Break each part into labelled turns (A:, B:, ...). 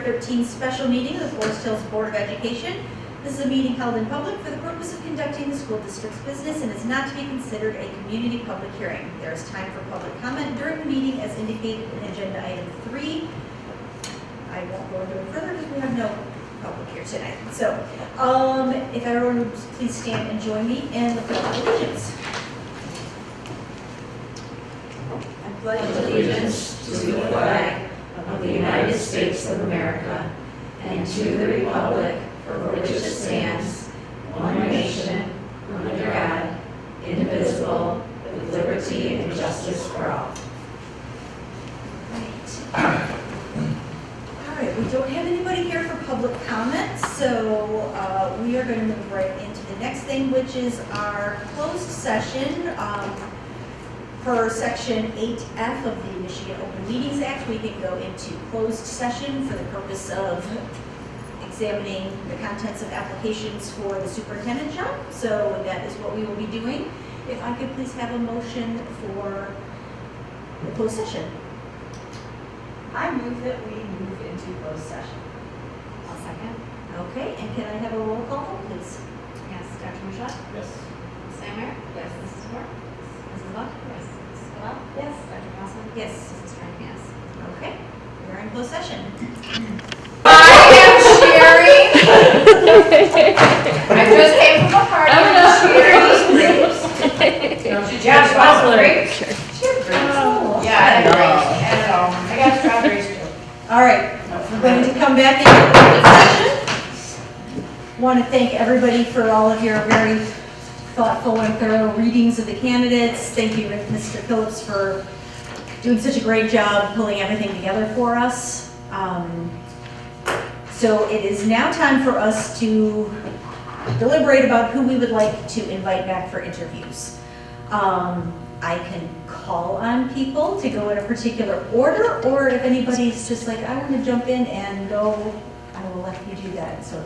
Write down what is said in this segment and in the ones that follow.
A: 2013 special meeting of the Forest Hills Board of Education. This is a meeting held in public for the purpose of conducting the school district's business and is not to be considered a community public hearing. There is time for public comment during the meeting as indicated in agenda item 3. I won't go into it further because we have no public here tonight. So, if everyone would please stand and join me in the Pledge of Allegiance. I pledge
B: allegiance to the flag of the United States of America and to the republic for which it stands, one nation, under God, indivisible, with liberty and justice for all.
A: Right. All right, we don't have anybody here for public comments, so we are going to move right into the next thing, which is our closed session. Per Section 8F of the Michigan Open Meetings Act, we can go into closed session for the purpose of examining the contents of applications for the superintendent job. So that is what we will be doing. If I could please have a motion for the closed session.
C: I move that we move into closed session.
D: I'll second.
A: Okay, and can I have a roll call, please?
D: Yes, Dr. Mushat?
B: Yes.
D: Ms. Steinmeier? Yes. Mrs. Moore? Mrs. Buck? Yes. Mrs. Cabell?
C: Yes.
D: Dr. Carlson?
A: Yes.
D: Mrs. Frank, yes.
A: Okay, we're in closed session.
D: I just came from a party.
C: Josh Bosler.
D: Yeah, I had grapes. I got strawberries too.
A: All right, we're going to come back into closed session. Want to thank everybody for all of your very thoughtful and thorough readings of the candidates. Thank you, Mr. Phillips, for doing such a great job pulling everything together for us. So it is now time for us to deliberate about who we would like to invite back for interviews. I can call on people to go in a particular order, or if anybody's just like, I want to jump in and go, I will let you do that. So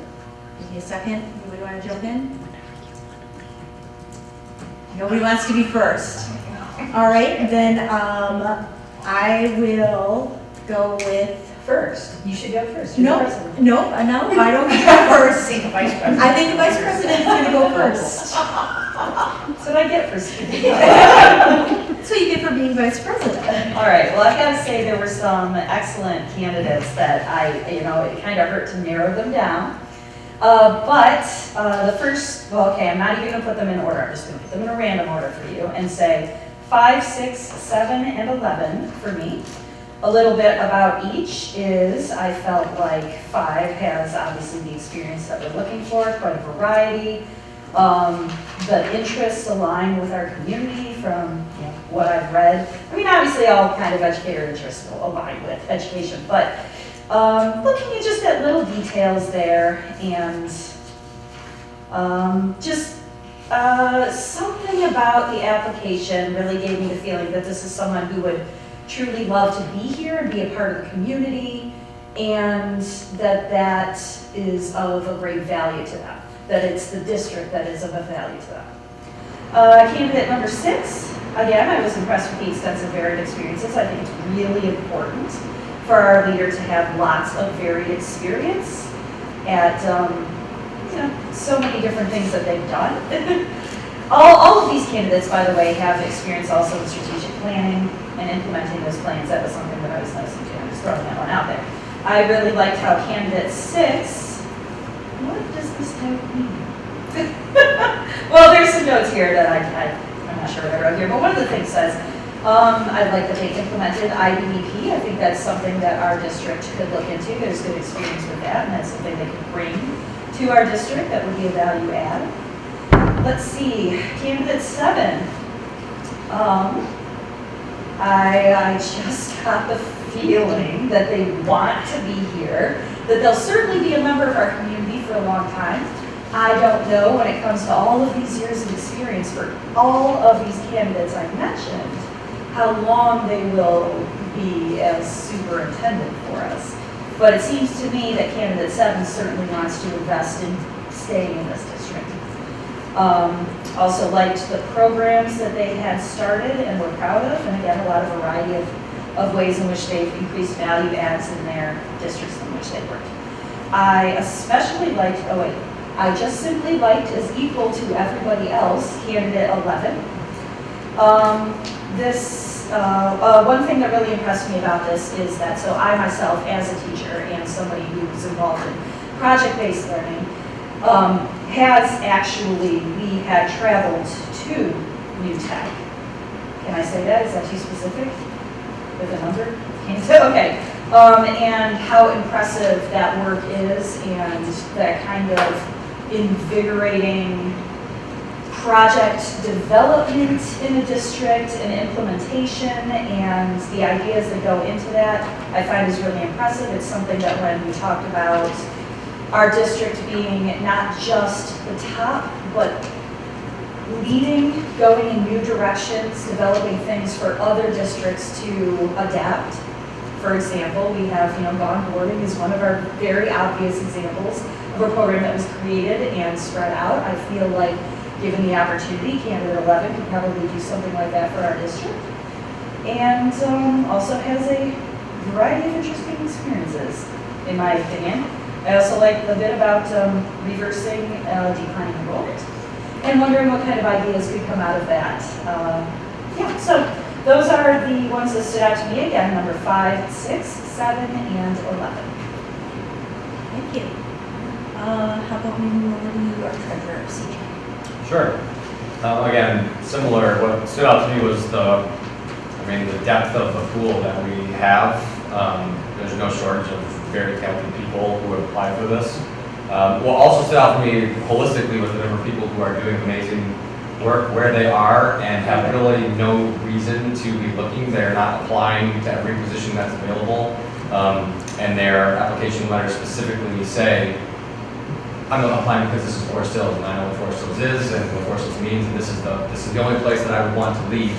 A: give me a second. Anybody want to jump in? Nobody wants to be first. All right, then I will go with
C: First. You should go first. You're
A: no,
C: the president.
A: no, I don't get to go first.
C: I think the vice president.
A: I think the vice president is going to go first.
C: That's what I get for speaking.
A: That's what you get for being vice president.
C: All right, well, I've got to say there were some excellent candidates that it kind of hurt to narrow them down. But the first, I'm not even going to put them in order. I'm just going to put them in a random order for you and say 5, 6, 7, and 11 for me. A little bit about each is I felt like 5 has obviously the experience that we're looking for, quite a variety. The interests align with our community from what I've read. I mean, obviously all kind of educator interests will align with education, but looking at just at little details there and something about the application really gave me the feeling that this is someone who would truly love to be here and be a part of the community, and that is of a great value to them, that it's the district that is of a value to them. Candidate number 6, again, I was impressed with the extensive varied experiences. I think it's really important for our leader to have lots of varied experience at so many different things that they've done. All of these candidates, by the way, have experience also in strategic planning and implementing those plans. That was something that I was noticing too. I'm just throwing that one out there. I really liked how candidate 6, what does this note mean? Well, there's some notes here that I'm not sure what I wrote here, but one of the things says, I'd like that they implemented IBEP. I think that's something that our district could look into. There's good experience with that, and that's something they could bring to our district that would be a value add. Let's see, candidate 7. I just got the feeling that they want to be here, that they'll certainly be a member of our community for a long time. I don't know when it comes to all of these years of experience for all of these candidates I mentioned, how long they will be as superintendent for us. But it seems to me that candidate 7 certainly wants to invest in staying in this district. Also liked the programs that they had started and were proud of, and again, a lot of variety of of ways in which they've increased value adds in their districts in which they work. I especially liked, I just simply liked as equal to everybody else, candidate 11. One thing that really impressed me about this is that, so I myself, as a teacher and somebody who's involved in project-based learning, we had traveled to New Tech. Can I say that? Is that too specific? With a number? Okay. And how impressive that work is, and that kind of invigorating project development in a district and implementation, and the ideas that go into that, I find is really impressive. It's something that when we talked about our district being not just the top, but leading, going in new directions, developing things for other districts to adapt. For example, we have, Gone Boarding is one of our very obvious examples of a program that was created and spread out. I feel like, given the opportunity, candidate 11 could probably do something like that for our district. And also has a variety of interesting experiences, in my opinion. I also like the bit about reversing declining enrollment and wondering what kind of ideas could come out of that. So those are the ones that stood out to me. Again, number 5, 6, 7, and 11.
A: Thank you. How about we move over to our treasurer, CJ?
E: Sure. Again, similar, what stood out to me was the depth of the pool that we have. There's no shortage of very talented people who have applied for this. What also stood out to me holistically was the number of people who are doing amazing work where they are and have really no reason to be looking. They're not applying to every position that's available. And their application letters specifically say, I'm not applying because this is Forest Hills, and I know what Forest Hills is and what Forest Hills means, and this is the only place that I would want to leave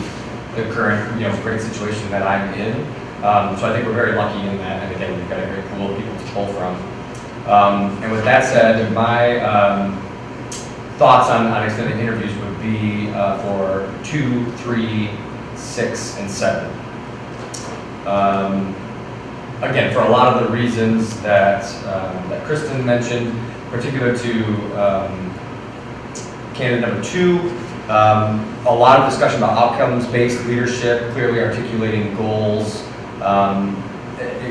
E: the current great situation that I'm in. So I think we're very lucky in that, and again, we've got a great pool of people to pull from. And with that said, my thoughts on extended interviews would be for 2, 3, 6, and 7. Again, for a lot of the reasons that Kristen mentioned, particular to candidate number 2, a lot of discussion about outcomes-based leadership, clearly articulating goals,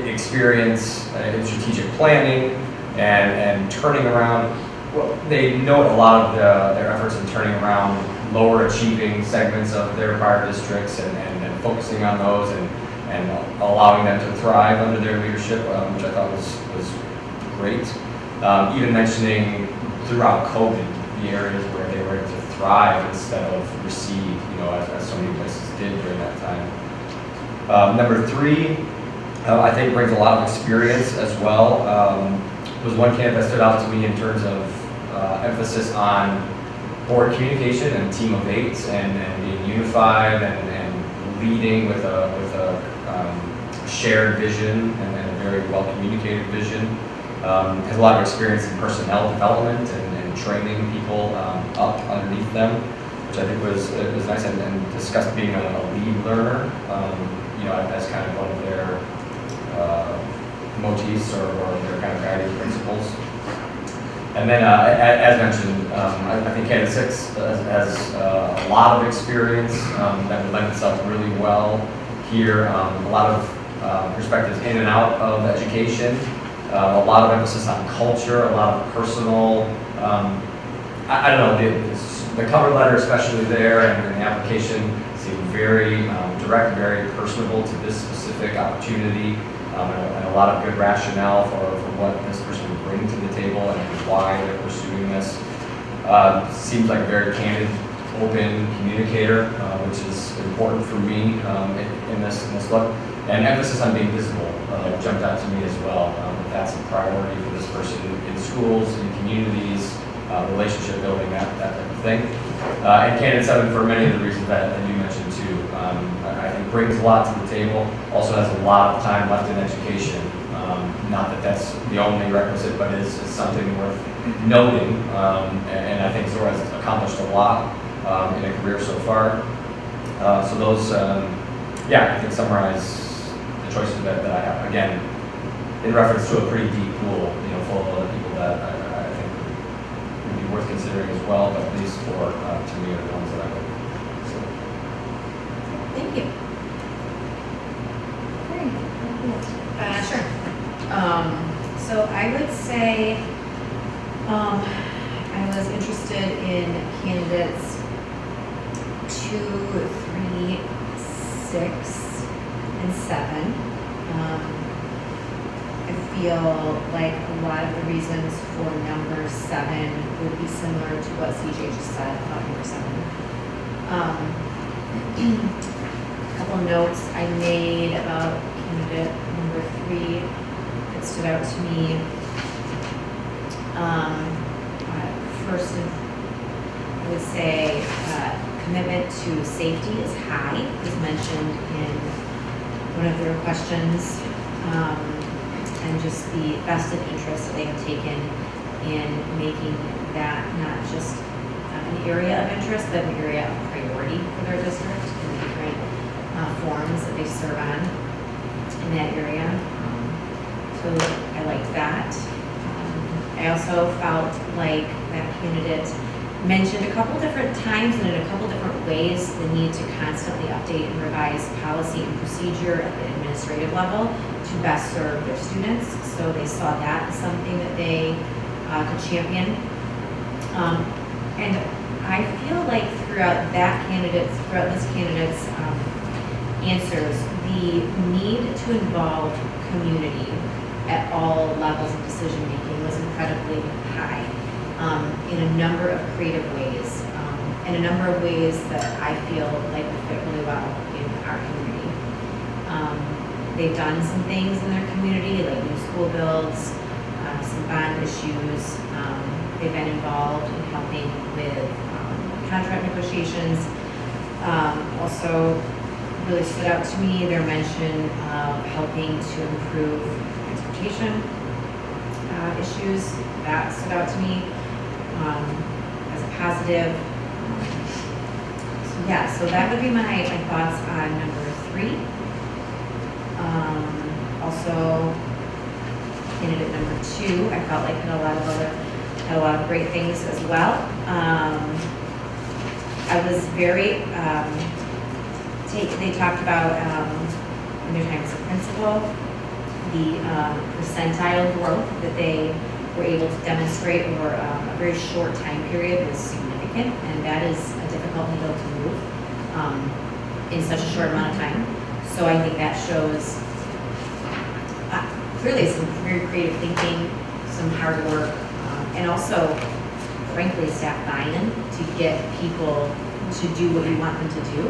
E: experience in strategic planning, and turning around. Well, they note a lot of their efforts in turning around lower achieving segments of their prior districts and focusing on those and allowing them to thrive under their leadership, which I thought was great. Even mentioning throughout COVID the areas where they were able to thrive instead of recede, as so many places did during that time. Number 3, I think brings a lot of experience as well. Was one candidate that stood out to me in terms of emphasis on board communication and team of 8 and being unified and leading with a shared vision and a very well communicated vision. Has a lot of experience in personnel development and training people up underneath them, which I think was nice, and discussed being a lead learner, as kind of one of their motifs or their kind of guiding principles. And then, as mentioned, I think candidate 6 has a lot of experience that would lend itself really well here. A lot of perspectives in and out of education. A lot of emphasis on culture, a lot of personal, I don't know, the cover letter especially there and the application seem very direct, very personable to this specific opportunity, and a lot of good rationale for what this person would bring to the table and why they're pursuing this. Seems like a very candid, open communicator, which is important for me in this look. And emphasis on being visible jumped out to me as well. That's a priority for this person in schools, in communities, relationship building, that type of thing. And candidate 7, for many of the reasons that you mentioned too, I think brings a lot to the table. Also has a lot of time left in education. Not that that's the only requisite, but is something worth noting. And I think Zora has accomplished a lot in a career so far. So those, I think summarize choices that I have. Again, in reference to a pretty deep pool, full of other people that I think would be worth considering as well, but these four, to me, are the ones that I would. So.
A: Thank you. Great.
B: Sure. So I would say, I was interested in candidates 2, 3, 6, and 7. I feel like a lot of the reasons for number 7 would be similar to what CJ just said about number 7. A couple of notes I made about candidate number 3 that stood out to me. First, I would say commitment to safety is high, as mentioned in one of their questions, and just the vested interest that they have taken in making that not just an area of interest, but an area of priority for their district and the different forums that they serve on in that area. So I liked that. I also felt like that candidate mentioned a couple different times and in a couple different ways the need to constantly update and revise policy and procedure at the administrative level to best serve their students. So they saw that as something that they could champion. And I feel like throughout this candidate's answers, the need to involve community at all levels of decision making was incredibly high in a number of creative ways, in a number of ways that I feel like would fit really well in our community. They've done some things in their community, like new school builds, some bond issues. They've been involved in helping with contract negotiations. Also, really stood out to me their mention of helping to improve transportation issues. That stood out to me as a positive. So that would be my thoughts on number 3. Also, candidate number 2, I felt like had a lot of great things as well. I was very they talked about in their time as a principal, the percentile growth that they were able to demonstrate over a very short time period was significant, and that is a difficult needle to move in such a short amount of time. So I think that shows clearly some very creative thinking, some hard work, and also, frankly, staff buy-in to get people to do what you want them to do,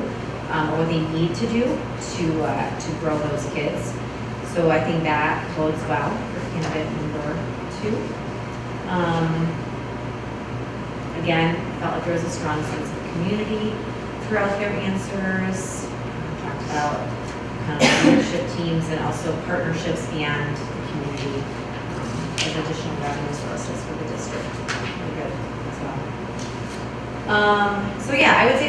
B: or what they need to do to grow those kids. So I think that bodes well for candidate number 2. Again, I felt like there was a strong sense of community throughout their answers. Talked about kind of leadership teams and also partnerships beyond the community as additional revenue sources for the district. Really good as well. So yeah, I would say,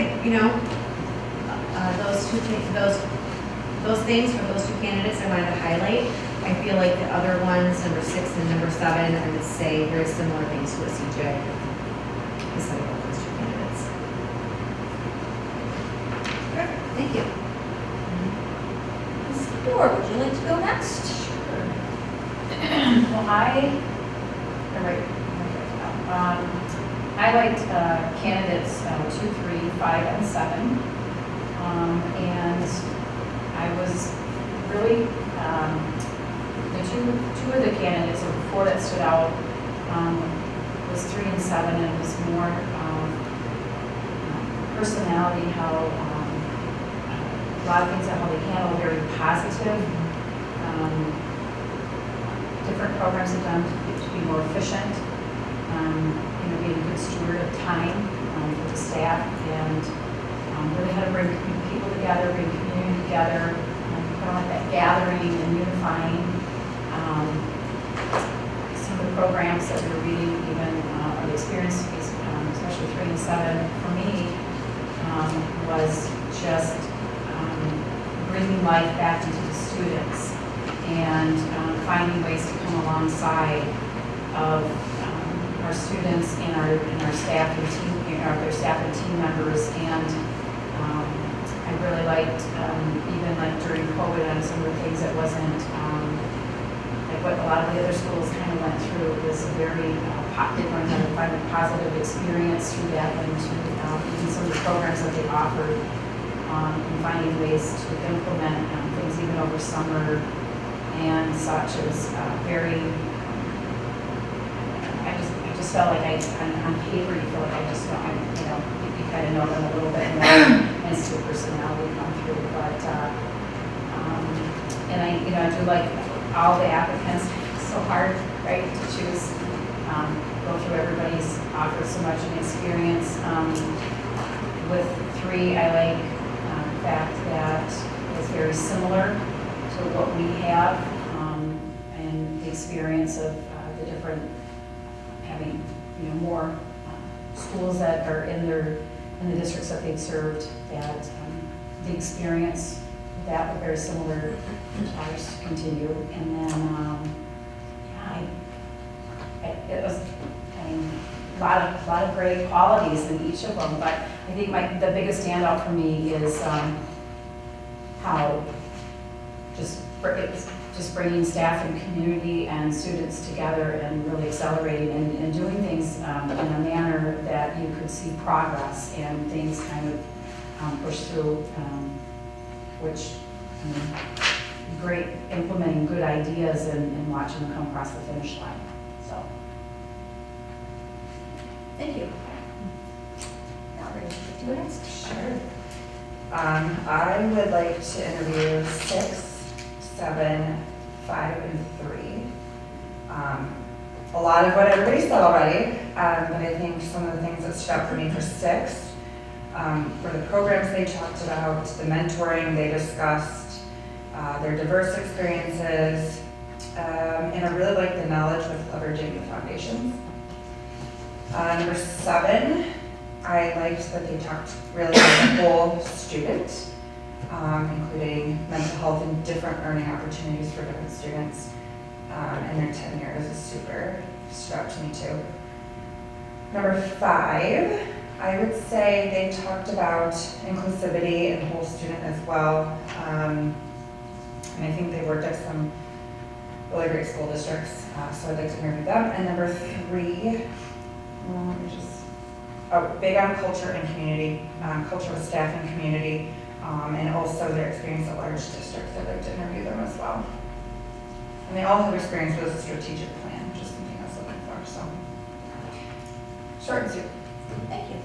B: those things for those 2 candidates I wanted to highlight. I feel like the other ones, number 6 and number 7, I would say very similar things to what CJ has said about those 2 candidates.
A: Perfect. Thank you. Ms. Kapoor, would you like to go next?
D: Well, I liked candidates 2, 3, 5, and 7. And I was really, the two of the candidates, or 4 that stood out, was 3 and 7, and it was more personality, how a lot of things that how they handle very positive. Different programs have done to be more efficient, being a good steward of time with the staff, and really how to bring people together, bring community together, kind of like that gathering and unifying. Some of the programs that we were reading, even or the experience, especially 3 and 7, for me, was just bringing life back into the students and finding ways to come alongside of our students and our staff and team, their staff and team members. And I really liked, even like during COVID and some of the things that wasn't, like what a lot of the other schools kind of went through. It was a very, they learned how to find a positive experience through that and to even some of the programs that they offered, and finding ways to implement things even over summer and such. It was very, I just felt like on paper, you feel like I just don't, you kind of know them a little bit more and see the personality come through. But, and I do like all the applicants. It's so hard, right, to choose, go through everybody's offers so much an experience. With 3, I like the fact that it's very similar to what we have, and the experience of the different, having, more schools that are in the districts that they've served, that the experience that were very similar to ours to continue. And then, it was, a lot of great qualities in each of them, but I think the biggest standout for me is how just bringing staff and community and students together and really accelerating and doing things in a manner that you could see progress and things kind of push through, which, great implementing good ideas and watching them come across the finish line. So,
A: Thank you. Now ready to go next?
F: Sure. I would like to interview 6, 7, 5, and 3. A lot of what everybody said already, but I think some of the things that stood out for me for 6 were the programs they talked about, the mentoring they discussed, their diverse experiences, and I really like the knowledge with leveraging the foundations. Number 7, I liked that they talked really about the whole student, including mental health and different learning opportunities for different students. And their tenure is super stood out to me too. Number 5, I would say they talked about inclusivity and whole student as well. And I think they worked at some really great school districts, so I'd like to interview them. And number 3, big on culture and community, culture with staff and community, and also their experience at large districts. I'd like to interview them as well. And they all have experience with a strategic plan, which is something I was looking for, so. Short and sweet.
A: Thank you.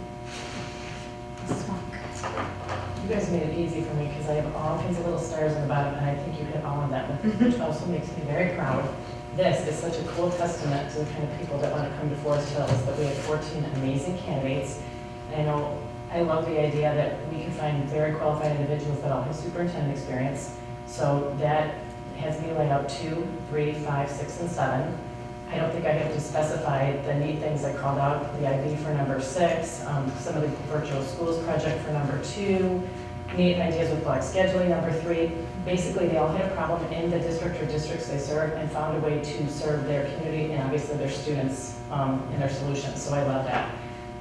G: You guys made it easy for me because I have all kinds of little stars on the bottom, and I think you hit all of them, which also makes me very proud. This is such a cool testament to the kind of people that want to come to Forest Hills, that we have 14 amazing candidates. And I love the idea that we can find very qualified individuals that all have superintendent experience. So that has me laid out 2, 3, 5, 6, and 7. I don't think I have to specify the neat things I called out, the IB for number 6, some of the virtual schools project for number 2, neat ideas with block scheduling, number 3. Basically, they all had a problem in the district or districts they serve and found a way to serve their community and obviously their students in their solutions. So I love that.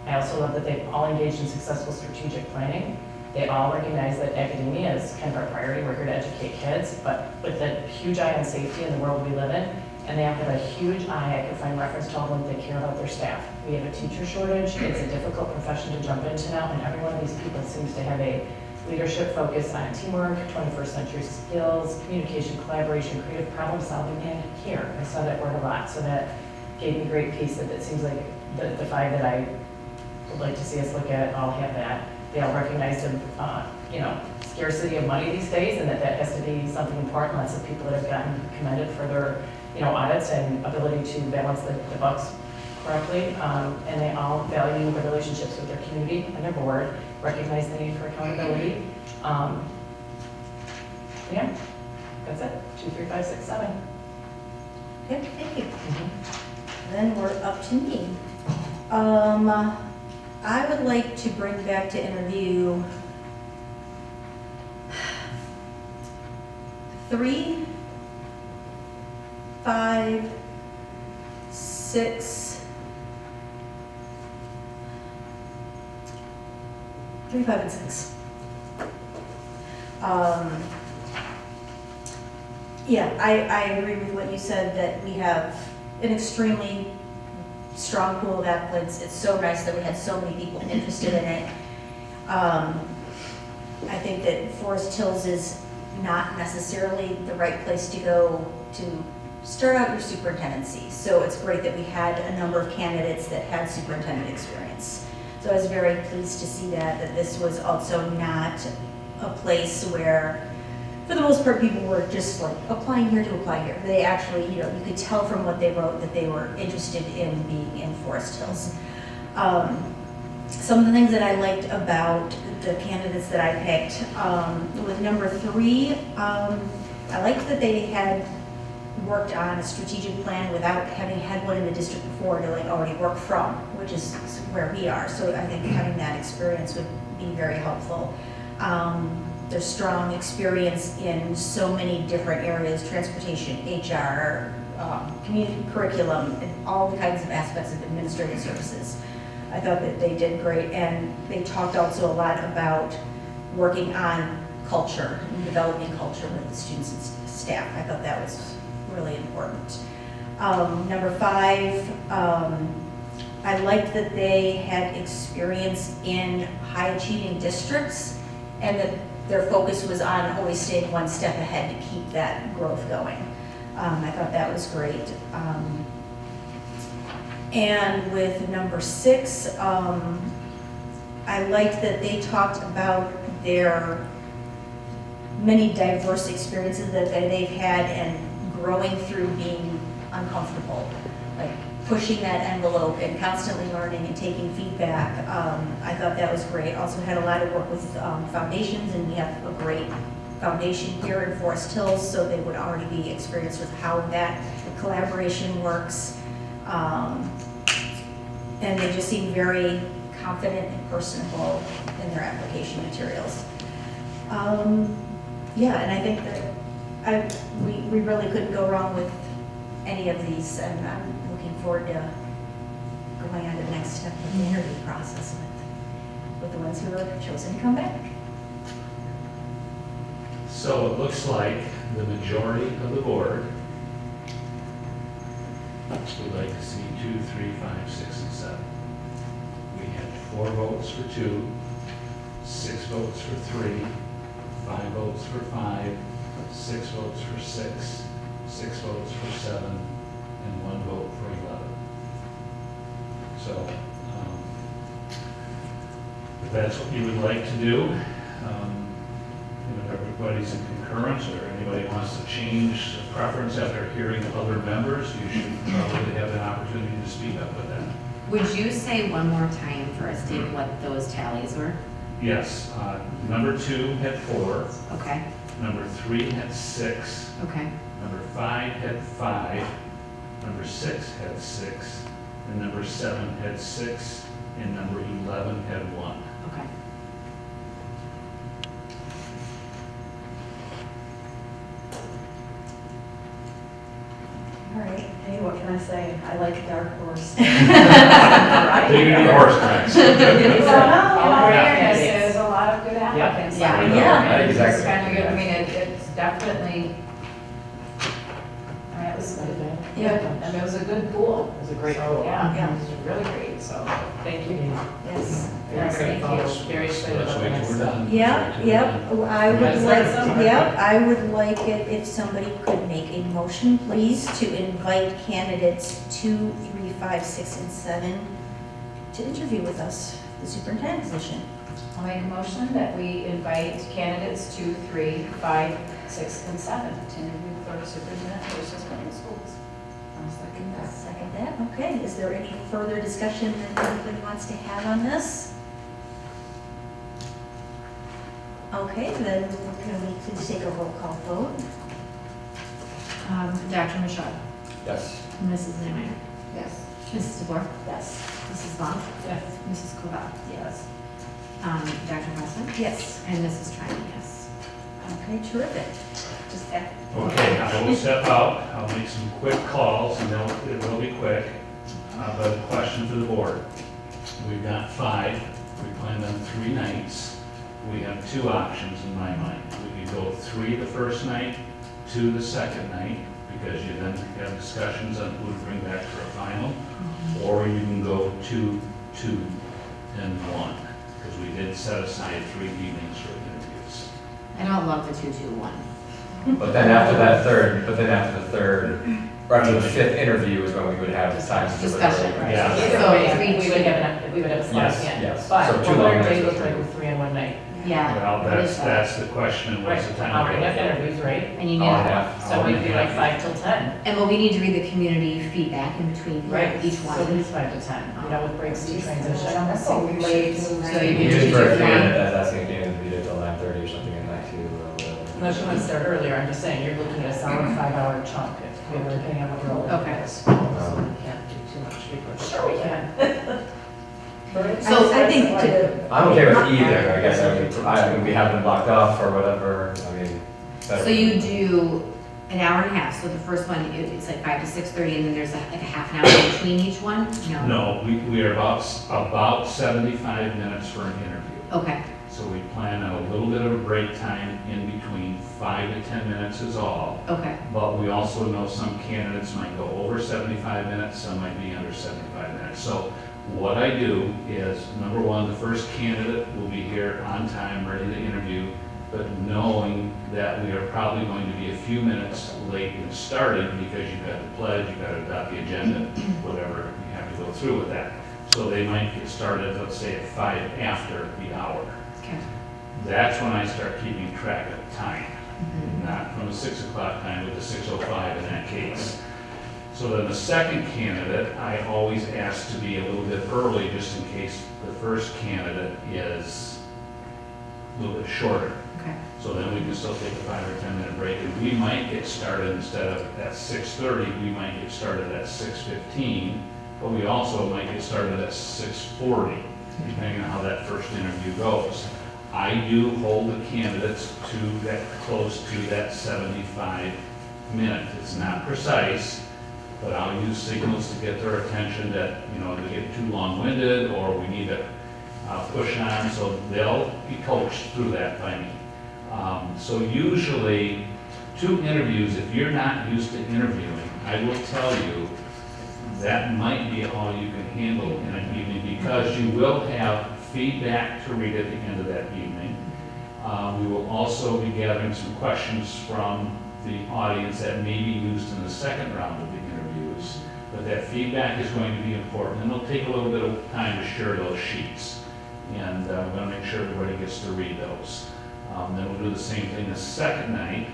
G: I also love that they've all engaged in successful strategic planning. They all recognize that academia is kind of our priority. We're here to educate kids, but with a huge eye on safety in the world we live in. And they have to have a huge eye. I could find reference to all of them. They care about their staff. We have a teacher shortage. It's a difficult profession to jump into now, and every one of these people seems to have a leadership focus on teamwork, 21st century skills, communication, collaboration, creative problem solving, and care. I saw that word a lot, so that gave me great peace that it seems like the 5 that I would like to see us look at all have that. They all recognize the scarcity of money these days, and that has to be something important. Lots of people that have gotten commended for their audits and ability to balance the bucks correctly, and they all value the relationships with their community and their board, recognize the need for accountability. Yeah, that's it. 2, 3, 5, 6, 7.
A: Good, thank you.
G: Mm-hmm.
A: Then we're up to me. I would like to bring back to interview 3, 5, 6, 3, 5, and 6. Yeah, I agree with what you said, that we have an extremely strong pool of applicants. It's so nice that we had so many people interested in it. I think that Forest Hills is not necessarily the right place to go to start out your superintendency. So it's great that we had a number of candidates that had superintendent experience. So I was very pleased to see that this was also not a place where, for the most part, people were just like applying here to apply here. They actually, you could tell from what they wrote that they were interested in being in Forest Hills. Some of the things that I liked about the candidates that I picked, with number 3, I liked that they had worked on a strategic plan without having had one in the district before to already work from, which is where we are. So I think having that experience would be very helpful. There's strong experience in so many different areas: transportation, HR, community curriculum, and all the kinds of aspects of administrative services. I thought that they did great, and they talked also a lot about working on culture and developing culture with the students and staff. I thought that was really important. Number 5, I liked that they had experience in high achieving districts, and that their focus was on always staying one step ahead to keep that growth going. I thought that was great. And with number 6, I liked that they talked about their many diverse experiences that they've had and growing through being uncomfortable, like pushing that envelope and constantly learning and taking feedback. I thought that was great. Also had a lot of work with foundations, and we have a great foundation here in Forest Hills, so they would already be experienced with how that collaboration works. And they just seem very confident and personable in their application materials. Yeah, and I think that we really couldn't go wrong with any of these, and I'm looking forward to going on to the next step of the interview process with the ones who were chosen to come back.
H: So it looks like the majority of the board would like to see 2, 3, 5, 6, and 7. We had 4 votes for 2, 6 votes for 3, 5 votes for 5, 6 votes for 6, 6 votes for 7, and 1 vote for 11. So if that's what you would like to do, if everybody's in concurrence, or anybody wants to change the preference after hearing other members, you should probably have an opportunity to speak up with that.
B: Would you say one more time for us, David, what those tallies were?
H: Yes, number 2 had 4,
B: Okay,
H: number 3 had 6,
B: okay,
H: number 5 had 5, number 6 had 6, and number 7 had 6, and number 11 had 1.
B: okay.
C: All right, hey, what can I say? I like a dark horse.
H: Taking the horse tracks.
D: All
G: All
D: fairness,
G: candidates.
D: there's a lot of good applicants.
B: Yeah.
D: I know.
A: Yeah.
D: It's
E: Exactly.
D: kind of good, I mean, it's definitely, I mean, it was good.
A: Yeah.
D: I mean, it was a good pool.
G: It was a great
D: So,
G: pool.
D: Yeah,
A: Yeah.
D: it was really great, so.
G: Thank you, Dave.
A: Yes.
D: Yes, thank you.
G: Very excited
H: Let's
G: about
H: wait
G: the
H: till
G: next
H: we're
G: step.
H: done.
A: Yep, yep, I would
G: Yes,
A: like,
G: that's-
A: yep, I would like it if somebody could make a motion, please, to invite candidates 2, 3, 5, 6, and 7 to interview with us, for the superintendent position.
D: I'll make a motion that we invite candidates 2, 3, 5, 6, and 7 to interview for superintendent of Wisconsin Public Schools. I'll second that.
A: Second that, okay. Is there any further discussion that anybody wants to have on this? Okay, then can we please take a roll call vote?
B: Dr. Michaud,
E: Yes.
B: Mrs. Newmeyer,
D: Yes.
B: Mrs. DeBoer,
C: Yes.
B: Mrs. Vaughn,
G: Yes.
B: Mrs. Koval,
D: Yes.
B: Dr. Hassan,
A: Yes.
B: and Mrs. Trinity, yes.
A: Okay, terrific.
C: Just ask.
H: Okay, I will step out, I'll make some quick calls, and it will be quick. But a question to the board. We've got 5, we planned on 3 nights. We have 2 options in my mind. We could go 3 the first night, 2 the second night, because you then have discussions on who to bring back for a final. Or you can go 2, 2, and 1, because we did set aside 3 evenings for interviews.
B: I don't love the 2-2-1.
E: But then after the third, or after the 5th interview is when we would have time to
B: Discussion,
E: deliberate.
H: Yeah.
G: Either way,
B: So,
G: we would have a slot
E: Yes,
G: again.
E: yes.
G: But
E: So 2
G: what
E: long
G: would our
E: nights
G: day
E: or
G: look like
E: 3?
G: with 3 in one night?
B: Yeah.
H: Well,
B: what is that?
H: that's the question,
G: Right,
H: what's the time?
G: hour and a half interviews, right?
B: And you
E: Hour and a
B: need,
E: half.
G: So we'd be like 5 till 10.
B: and well, we need to read the community feedback in between each
G: So
B: one.
G: at least 5 to 10, you know, with breaks to transition.
F: That's so late.
B: So
E: You
B: you
E: just
B: do
E: for a
B: one.
E: candidate that's asking a candidate to be there till 9:30 or something at night too, or whatever.
G: Unless you want to start earlier, I'm just saying, you're looking at a solid 5-hour chunk, depending on what you're all
B: Okay.
G: So we can't do too much before. Sure we can.
B: So
A: I think to,
E: I'm okay with either, I guess, I mean, we have them blocked off or whatever, I mean. better-
B: So you do an hour and a half, so the first one, it's like 5 to 6:30, and then there's like a half an hour between each one?
H: No, we are about 75 minutes for an interview.
B: Okay,
H: So we plan on a little bit of a break time in between, 5 to 10 minutes is all.
B: okay,
H: But we also know some candidates might go over 75 minutes, some might be under 75 minutes. So what I do is, number one, the first candidate will be here on time, ready to interview, but knowing that we are probably going to be a few minutes late in starting because you've got the pledge, you've got to adopt the agenda, whatever, you have to go through with that. So they might get started, let's say, at 5 after the hour.
B: okay.
H: That's when I start keeping track of time,
B: Mhm.
H: not from the 6 o'clock time with the 6:05 in that case. So then the second candidate, I always ask to be a little bit early, just in case the first candidate is a little bit shorter.
B: Okay,
H: So then we can still take a 5 or 10 minute break, and we might get started instead of at 6:30, we might get started at 6:15, but we also might get started at 6:40, depending on how that first interview goes. I do hold the candidates to that, close to that 75 minute. It's not precise, but I'll use signals to get their attention that, you know, they get too long-winded, or we need to push on, so they'll be coached through that by me. So usually, 2 interviews, if you're not used to interviewing, I will tell you, that might be all you can handle in an evening, because you will have feedback to read at the end of that evening. We will also be gathering some questions from the audience that may be used in the second round of the interviews. But that feedback is going to be important, and it'll take a little bit of time to share those sheets. And I'm going to make sure everybody gets to read those. Then we'll do the same thing the second night.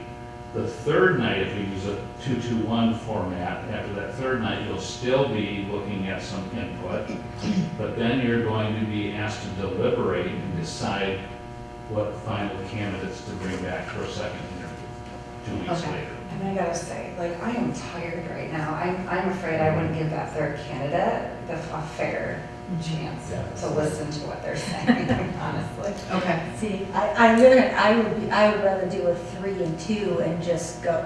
H: The third night, if we use a 2-2-1 format, after that third night, you'll still be looking at some input, but then you're going to be asked to deliberate and decide what final candidates to bring back for a second interview, 2 weeks
B: Okay.
H: later.
F: And I gotta say, like, I am tired right now. I'm afraid I wouldn't give that third candidate a fair chance
E: Yeah.
F: to listen to what they're saying, honestly.
B: okay.
A: see, I would rather do a 3 and 2 and just go,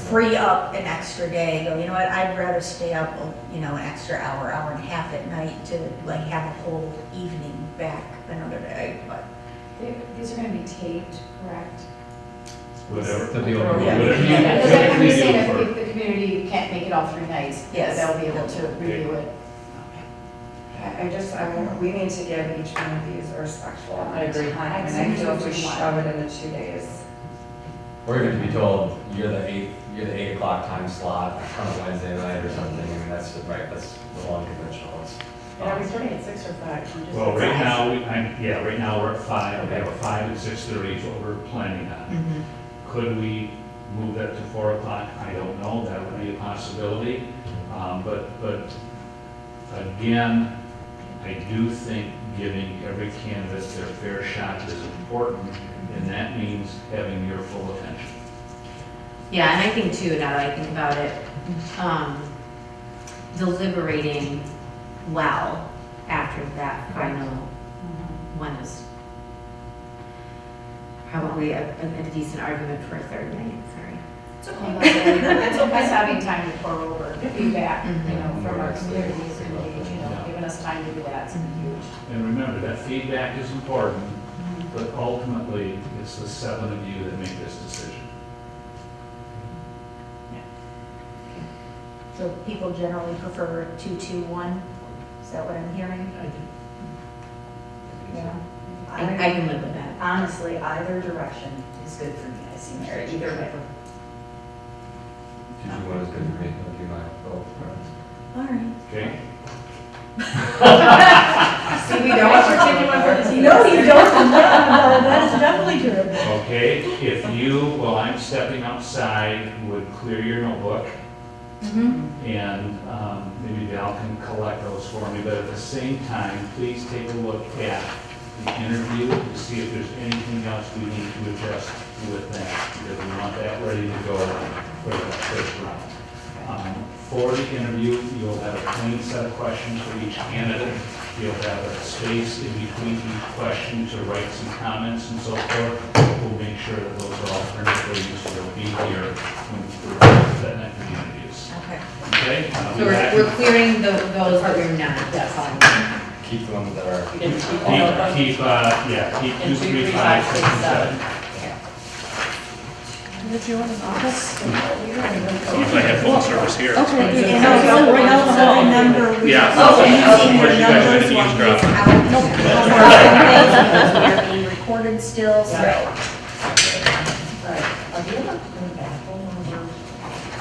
A: free up an extra day, go, you know what, I'd rather stay up, an extra hour, hour and a half at night to like have a whole evening back another day, but.
D: These are gonna be taped, correct?
H: Whatever.
E: To be able to-
A: Yeah.
H: Whatever you-
D: Because
H: whatever
D: I'm
H: you
D: just saying,
H: do
D: if
H: for-
D: the community can't make it all 3 nights,
A: Yes.
D: they'll be able to review it.
F: We need to give each one of these a respectful amount
G: I
F: of
G: agree.
F: time, and I feel if we shove it into 2 days.
E: Or even to be told, you're the 8 o'clock time slot on a Wednesday night or something, I mean, that's the long conventional.
G: And are we starting at 6 or 5? I'm just-
H: Well, right now, right now we're at 5, we have a 5 and 6:30 is what we're planning on.
B: Mhm.
H: Could we move that to 4 o'clock? I don't know, that would be a possibility. But again, I do think giving every candidate their fair shot is important, and that means having your full attention.
B: Yeah, and I think too, now that I think about it, deliberating well after that final one is probably a decent argument for a third night, sorry.
A: It's
D: It's
A: okay.
D: us having time to pour over feedback,
B: Mhm.
D: from our communities and, giving us time to do that's huge.
H: And remember, that feedback is important, but ultimately, it's the 7 of you that make this decision.
A: So people generally prefer 2-2-1? Is that what I'm hearing?
F: Yeah.
B: I can live with that.
F: Honestly, either direction is good for me. I see merit either way.
E: 2-2-1 is good for me, I'll do my vote.
A: All right.
H: Okay?
F: See, we don't.
A: No, you don't. That is definitely true.
H: Okay, if you, while I'm stepping outside, would clear your notebook, and maybe Val can collect those for me, but at the same time, please take a look at the interview to see if there's anything else we need to adjust with that, because we want that ready to go for the first round. For the interview, you'll have a clean set of questions for each candidate. You'll have a space in between each question to write some comments and so forth. We'll make sure that those are all printed for you, so they'll be here when we're setting up the interviews.
A: Okay.
H: Okay?
B: So we're clearing those that we're not, that's all.
E: Keep the ones that are.
H: Keep 2, 3, 5, 6, and 7.
I: I had phone service here.
A: Okay, and also, right now, the whole number.
I: Yeah.
A: Using
I: Where's
A: your
I: you guys
A: numbers
I: gonna
A: while
I: eavesdrop?
A: he's out. No, because we are being recorded still, so.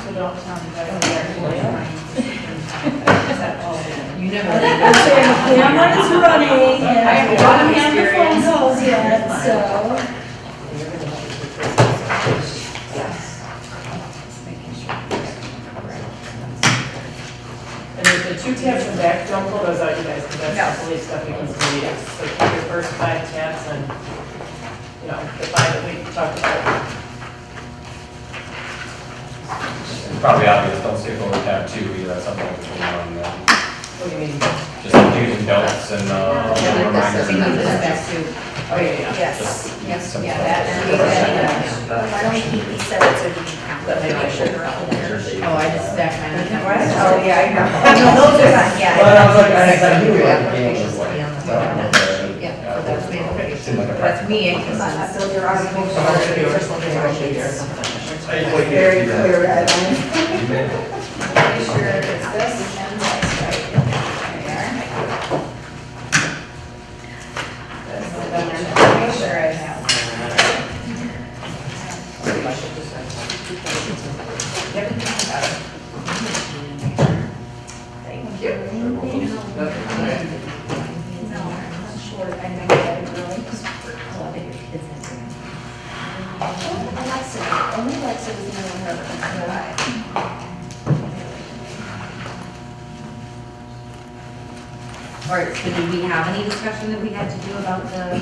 D: So don't tell me that.
B: You never.
A: I'm saying the camera is running, and I haven't had the phone calls yet, so.
G: And the 2 tabs in the back, don't pull those out, you guys, because that's the police stuff we can delete. So keep your first 5 tabs and, the 5 that we talked about.
E: It's probably obvious, don't skip over tab 2 either, that's something that's going on,
G: What do you mean?
E: just using notes and, reminders.
G: Oh, yeah.
A: Yes.
E: Yes.
B: Yeah, that.
A: Why don't we keep these separate so you can count them, make sure they're all there.
B: Oh, I just stacked mine.
F: Oh, yeah, I know.
A: No, those are not, yeah.
E: Well, I was like, I knew it.
B: Yeah, that's me.
E: Seemed like a
B: That's me.
F: So your argument
E: Very
F: very clear red line.
D: Pretty sure it's this and this right there. Make sure I have.
F: Thank you.
A: No, I'm not sure, I think that it really. Alexa, only Alexa was the only one who
B: All right, so did we have any discussion that we had to do about the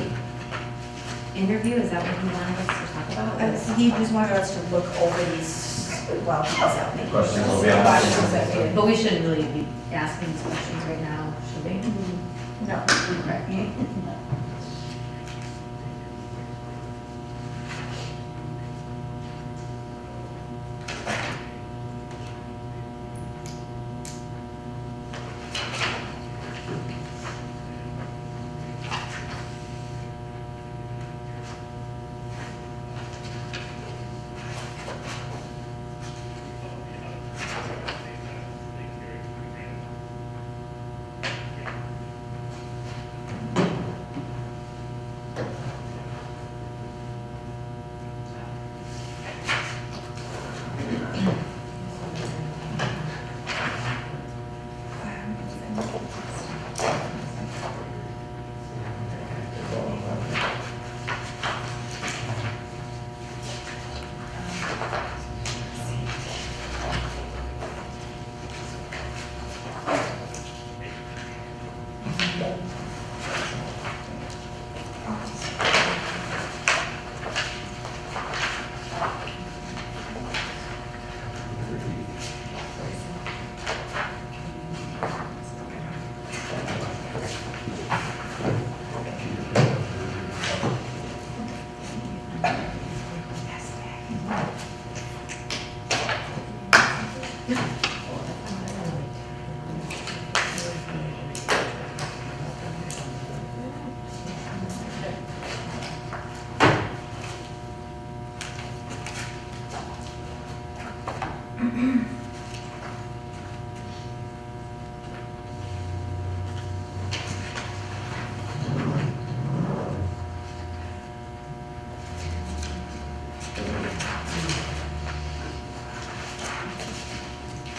B: interview? Is that what you wanted us to talk about?
A: He just wanted us to look over these while he's out making.
E: Questions will be
A: Questions that we-
B: But we shouldn't really be asking these questions right now, should we?
A: No.
B: Okay.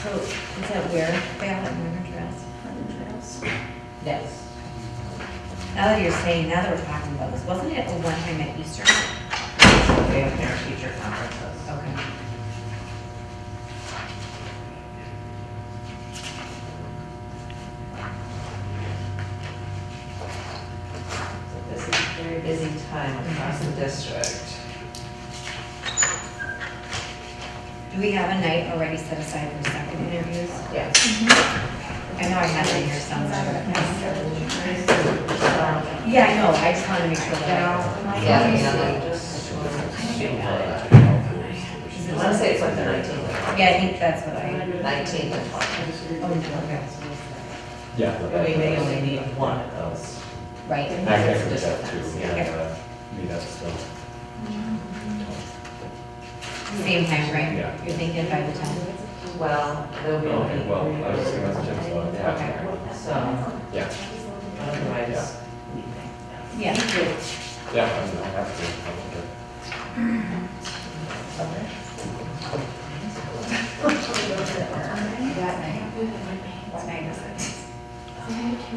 B: So is that where they all have moving trails? Yes. Now that you're saying, now that we're talking about this, wasn't it a one time at Eastern?
J: They have parent teacher conferences.
B: Okay.
J: So this is a very busy time across the district.
B: Do we have a night already set aside for second interviews?
J: Yes.
B: I know I have it in here somewhere. Yeah, I know, I just wanted to make sure that.
J: Yeah, I want to say it's like the 19th.
B: Yeah, I think that's what I.
J: 19th and 20th.
B: Oh, okay.
E: Yeah.
J: But we may only need one of those.
B: Right.
E: I can agree with that too,
B: Okay.
E: meet up still.
B: Same time, right?
E: Yeah.
B: You're thinking 5 to 10?
J: Well, there'll be a
E: Okay,
J: meeting.
E: well, I was just gonna ask Jim, so, yeah.
B: Okay.
J: So,
E: Yeah,
J: otherwise,
B: Yeah.
E: yeah, I mean, I have to, I don't care.
B: What night is it?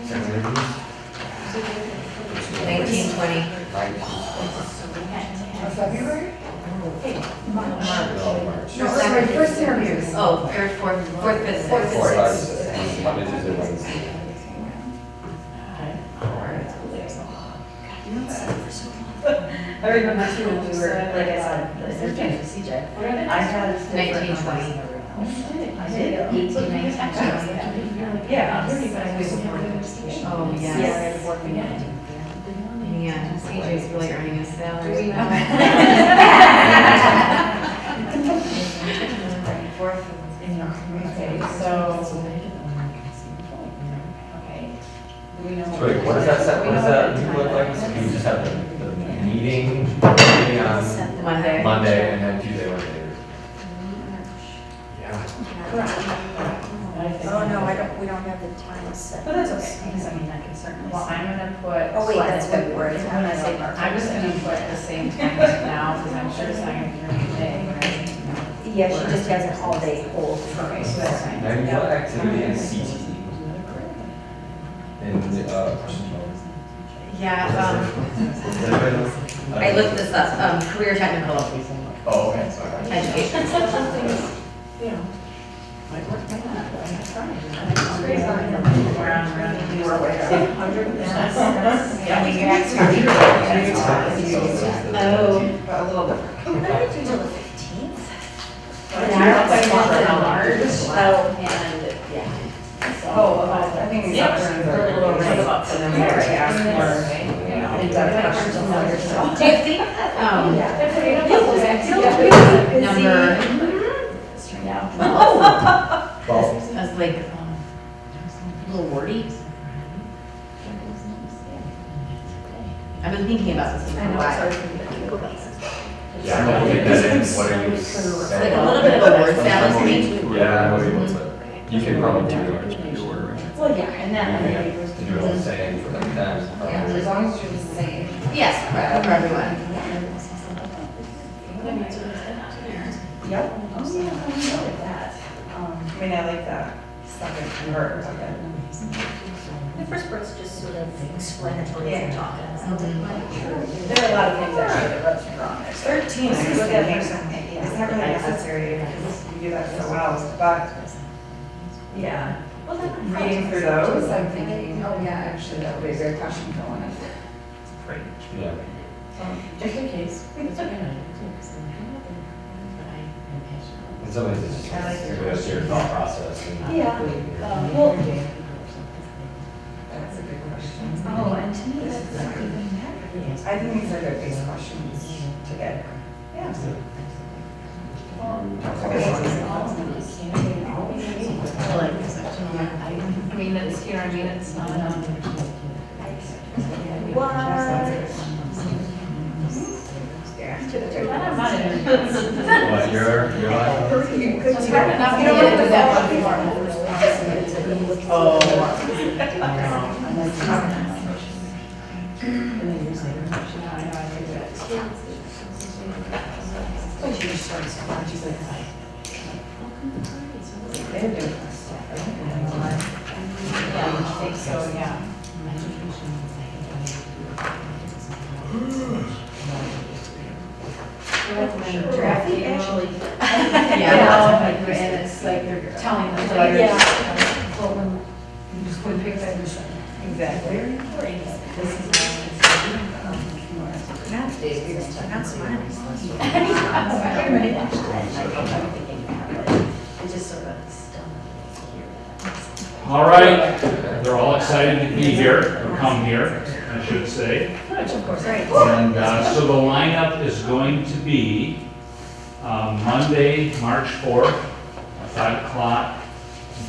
E: Second interviews?
B: 1920.
F: February?
E: March.
F: No, sorry, first interviews.
B: Oh, third, fourth, fifth, sixth.
E: Four, five, six, Monday, Tuesday, Wednesday.
C: I remember too, when we were, like I said, the interview with CJ. I had.
B: 1920.
C: I did.
B: 18, 1920.
C: Yeah.
B: Oh, yes. Yeah, CJ's really earning his salary.
D: Okay, so. Okay. Do we know?
E: So wait, what does that set, what does that look like? So you just have the meeting on
B: Monday.
E: Monday and then Tuesday, Wednesday? Yeah.
A: Oh, no, we don't have the time set.
C: But that's okay, because I mean, I can certainly.
D: Well, I'm gonna put.
A: Oh, wait, that's February.
C: When I say March.
D: I'm just gonna put the same time now, because I'm sure it's not gonna be during the day, right?
A: Yeah, she just has an all-day hold.
D: Okay, so that's fine.
E: Now, what activity is CTE? In the,
B: Yeah,
E: Does anybody know?
B: I looked this up, career technical
E: Oh, okay, sorry.
B: education.
D: Yeah, we can
B: Oh.
F: But a little different.
A: We're not due till the 15th.
F: Oh, I think these options are a little bit up to them. Right, ask more, in-depth questions on yourself.
B: Do you think, number,
E: Well,
B: as like, a little wordy? I've been thinking about this for a while.
E: yeah, I'm gonna take that in, what are you
B: It's like
E: saying?
B: a little bit of a word salad to me.
E: Yeah, I know what you want, but you can probably do it.
C: Well, yeah, and then.
E: To do what I'm saying for like that.
F: As long as you're the same.
B: Yes, for everyone.
F: Yep. Oh, yeah, I like that. I mean, I like that second convert, okay.
A: The first part's just sort of explanatory and talking.
C: There are a lot of things actually that wrote wrong.
F: 13, I just look at it, it's not really necessary because you do that so well, but, yeah. Reading through those, I'm thinking, oh yeah, actually, that would be a great question to go on.
E: Yeah.
G: Just in case. It's okay.
E: In some ways, it's just,
F: I like your
E: it's your thought process. and-
C: Yeah.
G: Well,
F: That's a good question.
C: Oh, and to me,
F: This
C: that's
F: is not good. I think these are good base questions to get. Yeah.
D: I mean, it's, you know what I mean, it's not, I'm not in there.
E: What, you're like?
D: It's hard enough to get into that one before.
G: Oh.
D: Yeah, I think so, yeah.
A: Traffic actually.
D: Yeah, and it's like they're telling the players. You just wouldn't pick that person.
J: Exactly.
A: Not smiling.
C: It just sort of still hear that.
H: All right, they're all excited to be here, or come here, I should say.
C: Of course, right.
H: And so the lineup is going to be Monday, March 4th, at 5 o'clock,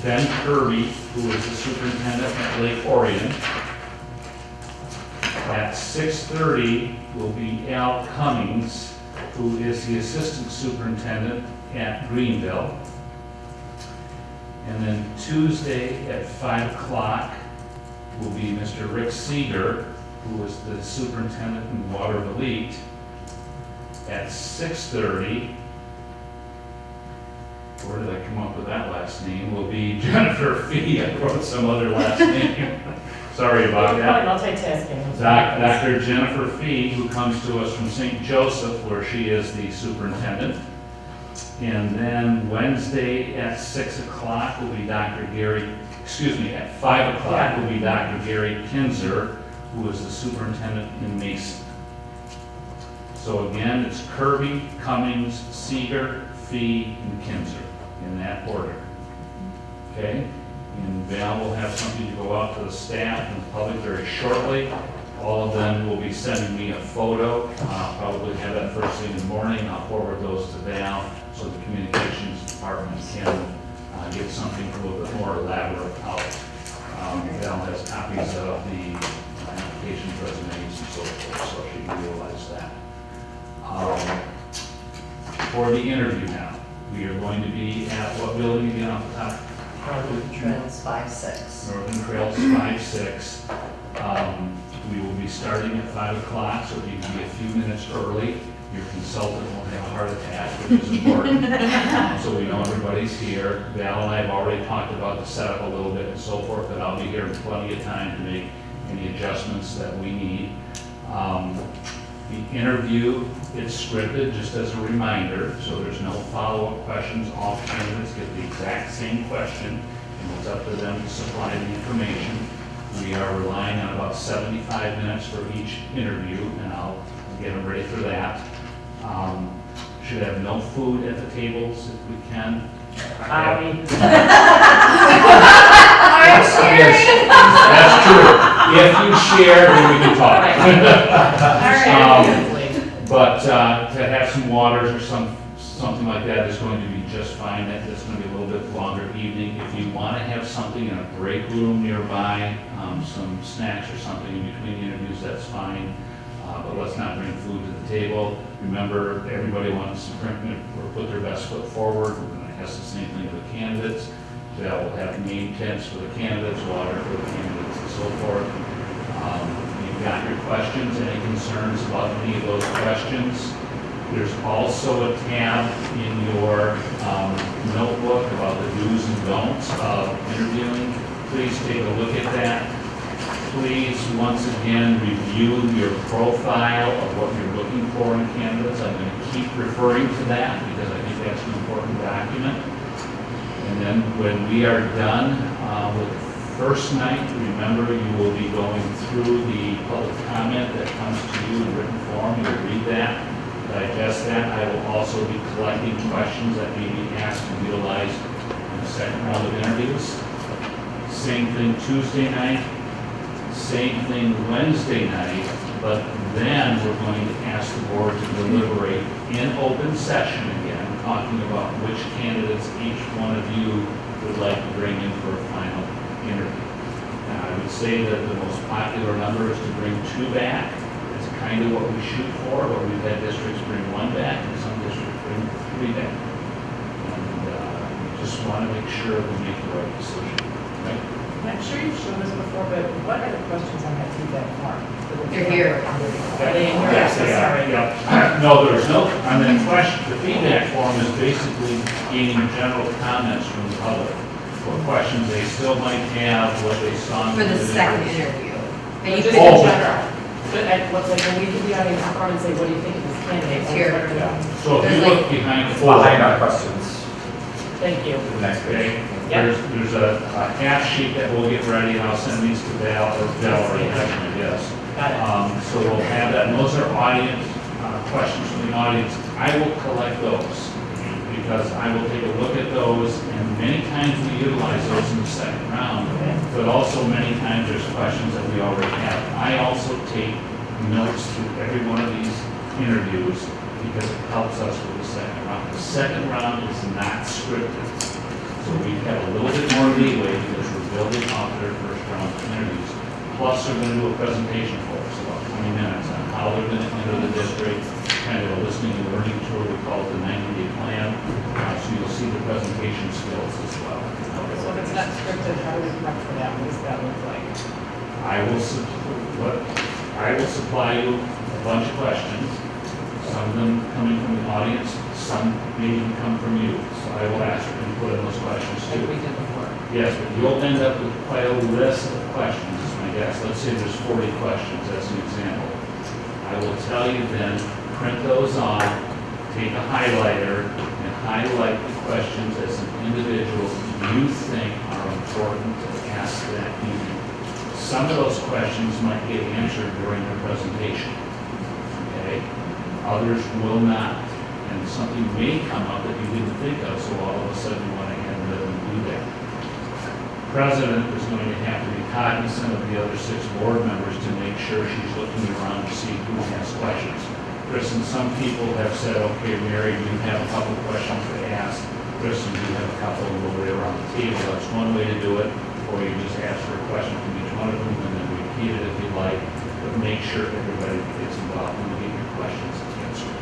H: Ben Kirby, who is the superintendent at Lake Orion. At 6:30 will be Al Cummings, who is the assistant superintendent at Greenville. And then Tuesday at 5 o'clock will be Mr. Rick Seeger, who was the superintendent in Water Elite. At 6:30, where did I come up with that last name, will be Jennifer Fee. I wrote some other last name. Sorry about that.
G: Multitasking.
H: Dr. Jennifer Fee, who comes to us from St. Joseph, where she is the superintendent. And then Wednesday at 6 o'clock will be at 5 o'clock will be Dr. Gary Kinzer, who is the superintendent in Mason. So again, it's Kirby, Cummings, Seeger, Fee, and Kinzer, in that order. Okay? And Val will have something to go out to the staff and the public very shortly. All of them will be sending me a photo. I'll probably have that first thing in the morning. I'll forward those to Val so the communications department can get something a little bit more elaborate out. Val has copies of the application resumes and so forth, so she can utilize that. For the interview now, we are going to be at what building again off the top?
J: Trails 5-6.
H: Northern Trails 5-6. We will be starting at 5 o'clock, so if you can be a few minutes early, your consultant won't have a heart attack, which is important. So we know everybody's here. Val and I have already talked about the setup a little bit and so forth, but I'll be here in plenty of time to make any adjustments that we need. The interview is scripted, just as a reminder, so there's no follow-up questions. All candidates get the exact same question, and it's up to them to supply the information. We are relying on about 75 minutes for each interview, and I'll get them ready for that. Should have no food at the tables if we can. That's true. If you share, then we can talk. But to have some waters or something like that is going to be just fine. That's going to be a little bit longer evening. If you want to have something in a break room nearby, some snacks or something in between the interviews, that's fine. But let's not bring food to the table. Remember, everybody wants to put their best foot forward. We're going to ask the same thing for the candidates. That will have name tents for the candidates, water for the candidates, and so forth. You've got your questions, any concerns about any of those questions. There's also a tab in your notebook about the do's and don'ts of interviewing. Please take a look at that. Please, once again, review your profile of what you're looking for in candidates. I'm going to keep referring to that because I think that's an important document. And then when we are done with the first night, remember you will be going through the public comment that comes to you in written form. You'll read that, digest that. I will also be collecting questions that may be asked and utilized in the second round of interviews. Same thing Tuesday night, same thing Wednesday night, but then we're going to ask the board to deliberate in open session again, talking about which candidates each one of you would like to bring say that the most popular number is to bring 2 back. It's kind of what we shoot for, but we've had districts bring 1 back and some districts bring 3 back. And we just want to make sure we make the right decision, right?
G: I'm sure you've shown us before, but what are the questions on that feedback form?
J: They're here.
G: Are they in here?
H: Yes, they are,
G: Sorry.
H: yeah. No, there's no, on the question, the feedback form is basically gaining general comments from the public. What questions they still might have, what they saw. in
J: For the second
H: interviews.
J: interview. But
G: But
J: you
G: just
J: could,
G: in general. But at, what's like, when we could be on a forum and say, what do you think of this candidate?
J: It's here.
H: Yeah. So if you
J: There's
H: look behind the
E: Behind our questions,
G: Thank you.
E: the next page.
H: Okay,
G: Yep.
H: there's a half sheet that we'll get ready, and I'll send these to Val, or Valerie, actually, yes.
G: Got it.
H: So we'll have that, and those are audience, questions from the audience. I will collect those, because I will take a look at those, and many times we utilize those in the second round, but also many times there's questions that we already have. I also take notes through every one of these interviews, because it helps us with the second round. The second round is not scripted. So we have a little bit more leeway because we're building off their first round of interviews. Plus, they're going to do a presentation for us, about 20 minutes, on how they're going to enter the district, kind of a listening and learning tour, we call it the 90-day plan. So you'll see the presentation skills as well.
G: So if it's not scripted, how do we prep for that? What does that look like?
H: I will supply you a bunch of questions, some of them coming from the audience, some may even come from you. So I will ask you to put in those questions
G: Like
H: too.
G: we did before?
H: Yes, but you'll end up with quite a list of questions, is my guess. Let's say there's 40 questions, as an example. I will tell you then, print those on, take a highlighter, and highlight the questions as an individual you think are important to ask that evening. Some of those questions might get answered during the presentation, okay? Others will not, and something may come up that you didn't think of, so all of a sudden you want to have them do that. President is going to have to be cognizant of the other 6 board members to make sure she's looking around to see who has questions. Kristen, some people have said, okay, Mary, you have a couple questions to ask. Kristen, you have a couple over there around the table. That's one way to do it, or you just ask for a question from each one of them and then repeat it if you like, but make sure everybody gets involved and get your questions answered.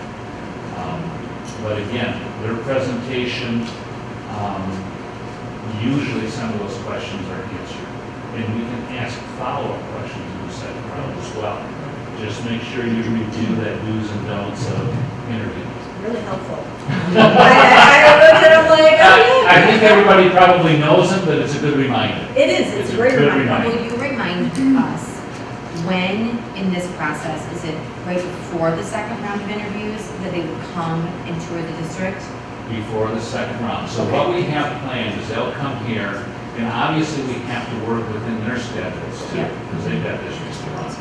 H: But again, their presentation, usually some of those questions are answered. And we can ask follow-up questions in the second round as well. Just make sure you review that do's and don'ts of interviews.
A: Really helpful. I looked at them like, oh,
H: I think everybody probably knows them, but it's a good reminder.
A: It is, it's a great
H: good
A: reminder.
B: will you remind us when in this process, is it right before the second round of interviews that they would come and tour the district?
H: Before the second round. So what we have planned is they'll come here, and obviously we have to work within their schedules too,
B: Yeah.
H: because they've got districts to run.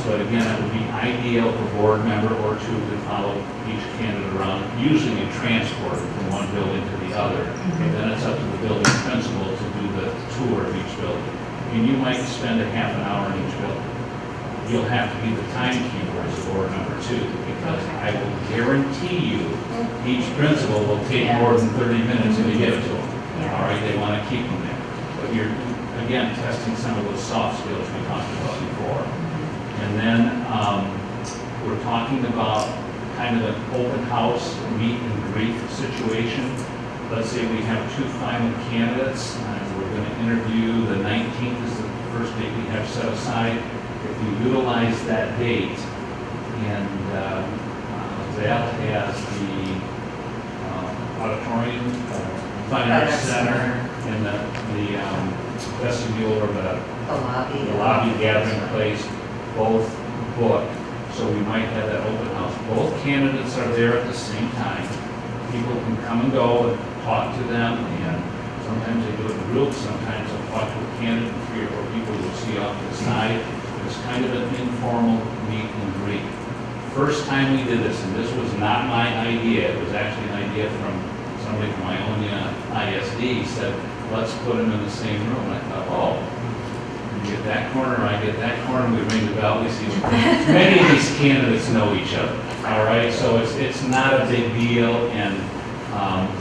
H: But again, it would be ideal for board member or 2 to follow each candidate around. Usually you transport it from one building to the other, and then it's up to the building principal to do the tour of each building. And you might spend a half an hour in each building. You'll have to be the timekeeper as a board member too, because I will guarantee you, each principal will take more than 30 minutes if you give it to them.
B: Yeah.
H: All right, they want to keep them there. But you're, again, testing some of those soft skills we talked about before. And then we're talking about kind of an open house, meet and greet situation. Let's say we have 2 final candidates, and we're going to interview, the 19th is the first date we have set aside. If you utilize that date, and Val has the auditorium, Fine Arts Center, and the vestibule or the lobby gathering place, both booked, so we might have that open house. Both candidates are there at the same time. People can come and go and talk to them, and sometimes they do it in groups, sometimes they'll talk to a candidate, and 3 or 4 people you'll see off to the side. It's kind of an informal meet and greet. First time we did this, and this was not my idea, it was actually an idea from somebody from Ionia ISD, said, let's put them in the same room. And I thought, oh, you get that corner, I get that corner, we ring the bell, we see them. Many of these candidates know each other, all right? So it's not a big deal, and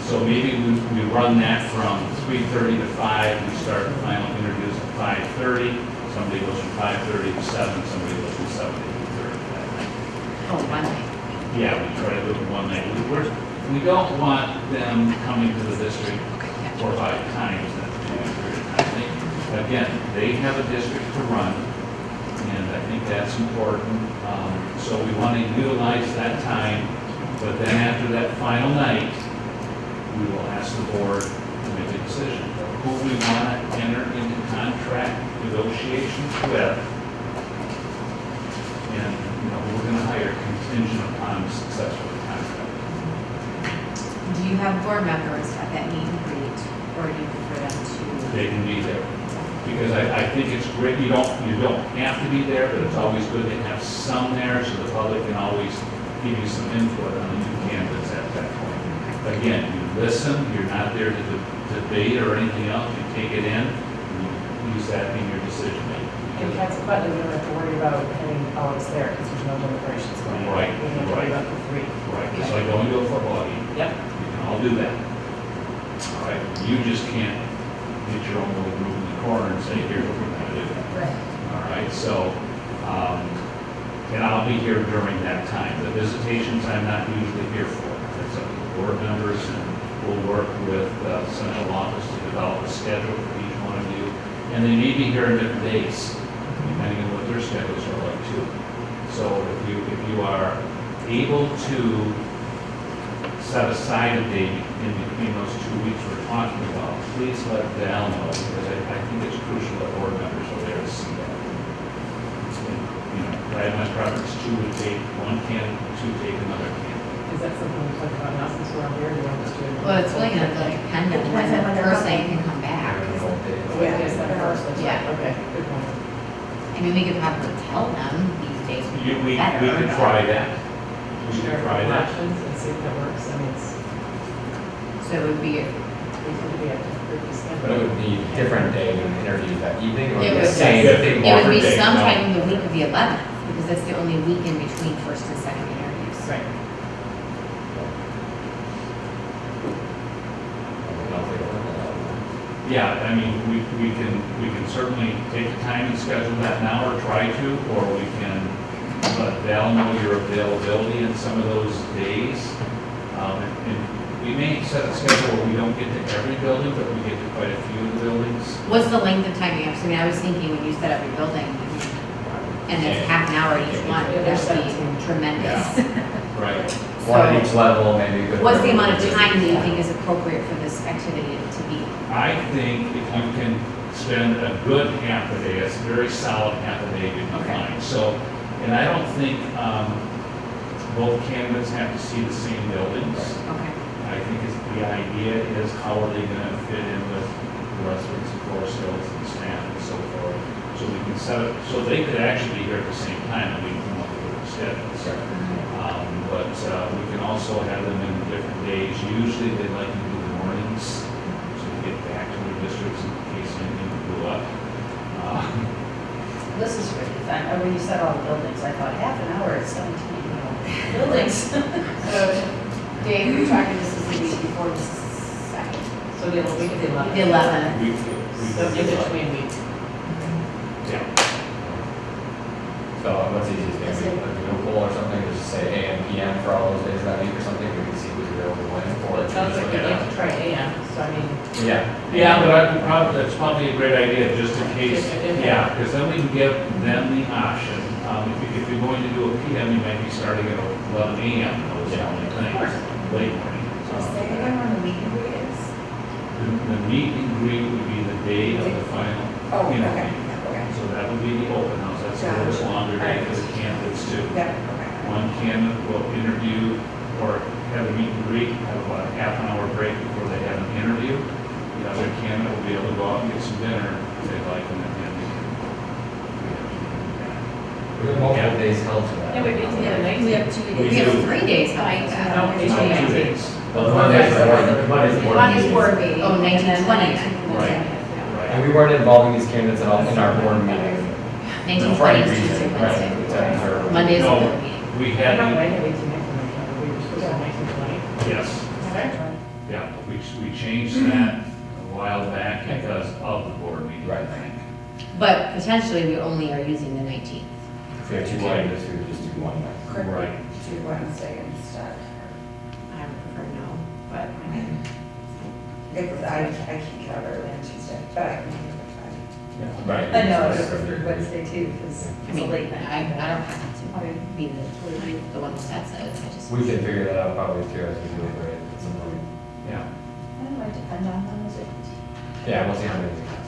H: so maybe we run that from 3:30 to 5, we start the final interviews at 5:30, Somebody goes from 5:30 to 7, somebody goes from 7 to 8:30 that night.
B: Oh, one night.
H: Yeah, we try to do it one night. We don't want them coming to the district 4 or 5 times in a 2-week period of time. Again, they have a district to run, and I think that's important. So we want to utilize that time, but then after that final night, we will ask the board to make a decision of who we want to enter into contract negotiations with. And, we're going to hire contingent upon successful contract.
B: Do you have board members at that meet and greet, or do you prefer them to?
H: They can be there. Because I think it's great, you don't have to be there, but it's always good to have some there so the public can always give you some input on the new candidates at that point. Again, you listen, you're not there to debate or anything else, you take it in, and you use that in your decision making.
G: And consequently, we don't have to worry about having Alex there because there's no deliberations going on.
H: Right,
G: We have to
H: right.
G: worry about the 3.
H: Right, it's like going to a football game.
G: Yep.
H: You can all do that. All right, you just can't get your own little group in the corner and say, here's what we're gonna do.
C: Right.
H: All right, so, and I'll be here during that time. The visitations I'm not usually here for. It's up to the board members, and we'll work with central office to develop a schedule for each one of you. And they may be here on different days, depending on what their schedules are like too. So if you are able to set aside a date in between those 2 weeks we're talking about, please let Val know, because I think it's crucial that board members are there to see that. I have my preference, 2 would take one candidate, 2 take another candidate.
G: Is that something we talk about now since we're on here? Do you want us to?
B: Well, it's really gonna depend on when
C: Depends on when
B: the
C: they're
B: person
C: coming.
B: can come back.
G: Wait, is that first? That's
B: Yeah.
G: right. Okay, good point.
B: I mean, we could probably tell them these days would be
H: We
B: better.
H: could try that. We
G: Share
H: could try that.
G: options and see if that works. I mean, it's,
B: So it would be,
G: we tend to be able to pretty schedule.
E: But it would be different day interviews that evening, or
B: It
E: the
B: would-
E: same
H: it
E: thing?
B: it would be
H: Day, no.
B: sometime in the week of the 11th, because that's the only week in between first and second interviews.
G: Right.
H: Yeah, I mean, we can certainly take the time and schedule that now, or try to, or we can let Val know your availability in some of those days. And we may set a schedule where we don't get to every building, but we get to quite a few of the buildings.
B: What's the length of time you have? So I mean, I was thinking when you set up your building, and it's half an hour each one,
G: Yeah,
B: that
G: there's
B: would be
G: 17.
B: tremendous.
H: Right.
E: One at
B: So,
E: each level, maybe. good
B: what's
E: for
B: the amount of
E: everyone.
B: time that you think is appropriate for this activity to be?
H: I think if you can spend a good half a day, it's a very solid half a day to be
B: Okay.
H: fine. So, and I don't think both candidates have to see the same buildings.
B: Okay.
H: I think the idea is how are they going to fit in with the residents of Forest Hills and staff and so forth. So we can set it, so they could actually be here at the same time and we can come up with a schedule. But we can also have them in different days. Usually they like to do the mornings, so they get back to their districts in case anything blew up.
C: This is really fun. When you said all the buildings, I thought half an hour is 17, buildings.
D: So, Dave, you're talking this is the week before the second.
G: So the week of the 11th.
B: The 11th.
G: So in between weeks.
H: Yeah.
E: So what's easiest, maybe a Google poll or something, just say AM, PM for all those days that week or something, we can see who's available when, or.
G: Well, it sounds like
E: just
G: you'd
E: look
G: like to try AM, so I mean,
E: Yeah.
H: Yeah, but I would probably, that's probably a great idea, just in case,
G: If-
H: yeah, because then we can give them the option. If you're going to do a PM, you might be starting at 11 AM, those are the only things, late morning.
A: Say again when the meet and greet is?
H: The meet and greet would be the day of the final
A: Oh,
H: interview.
A: okay, okay.
H: So that would be the open house, that's a little bit longer day for the candidates too.
A: Yeah, okay.
H: One candidate will interview or have a meet and greet, have about a half an hour break before they have an interview. The other candidate will be able to go out and get some dinner if they'd like, and then
E: We have multiple days held to that.
G: yeah, we meet together next
A: We
G: week.
A: have 2
H: We
A: days.
B: We have
H: do.
B: 3 days, how about that?
G: No, it's
H: Oh, 2
G: 2
H: days.
E: Well, the Monday is the board, Monday's the board
C: One is
E: meeting.
C: board meeting.
B: Oh, 19,
C: and then
B: 20.
C: 19.
H: Right.
E: And we weren't involving these candidates at all in our board meeting.
B: 19,
E: For any
B: 20 is
E: reason,
B: Tuesday,
E: right,
B: Wednesday.
E: except for-
B: Monday is the
H: No.
B: board meeting.
H: we
G: I
H: had,
G: don't know, I have 18 next on my calendar. We were supposed to have 19, 20.
H: yes,
G: Okay.
H: yeah, we changed that a while back because of the board meeting, I
E: Right.
H: think.
B: But potentially, we only are using the 19th.
E: If we have two candidates, we would just do one night.
H: Right.
F: Do Wednesday instead.
B: I would prefer no, but I mean,
F: I can't get out early on Tuesday, but I can make it
E: Right.
C: I know,
E: It's
C: it's
E: just under-
C: Wednesday too, because
B: I
C: it's a
B: mean,
C: late
B: I
C: night.
B: don't have to be the one who sets it, I just.
E: We can figure that out probably too as we do it, right, at some point. Yeah.
C: It might depend on them, is it?
E: Yeah, we'll see how many we have.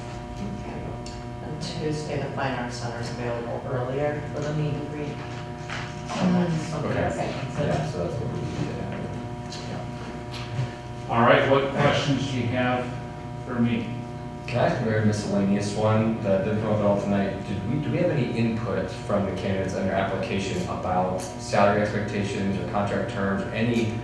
J: On Tuesday, the Fine Arts Center is available earlier for the meet and greet. So that's something
E: Okay.
J: to consider.
E: Yeah, so that's what we need to
H: All right, what questions do you have for me?
E: Can I ask a very miscellaneous one that didn't come up at all tonight? Do we have any input from the candidates on their application about salary expectations or contract terms, or any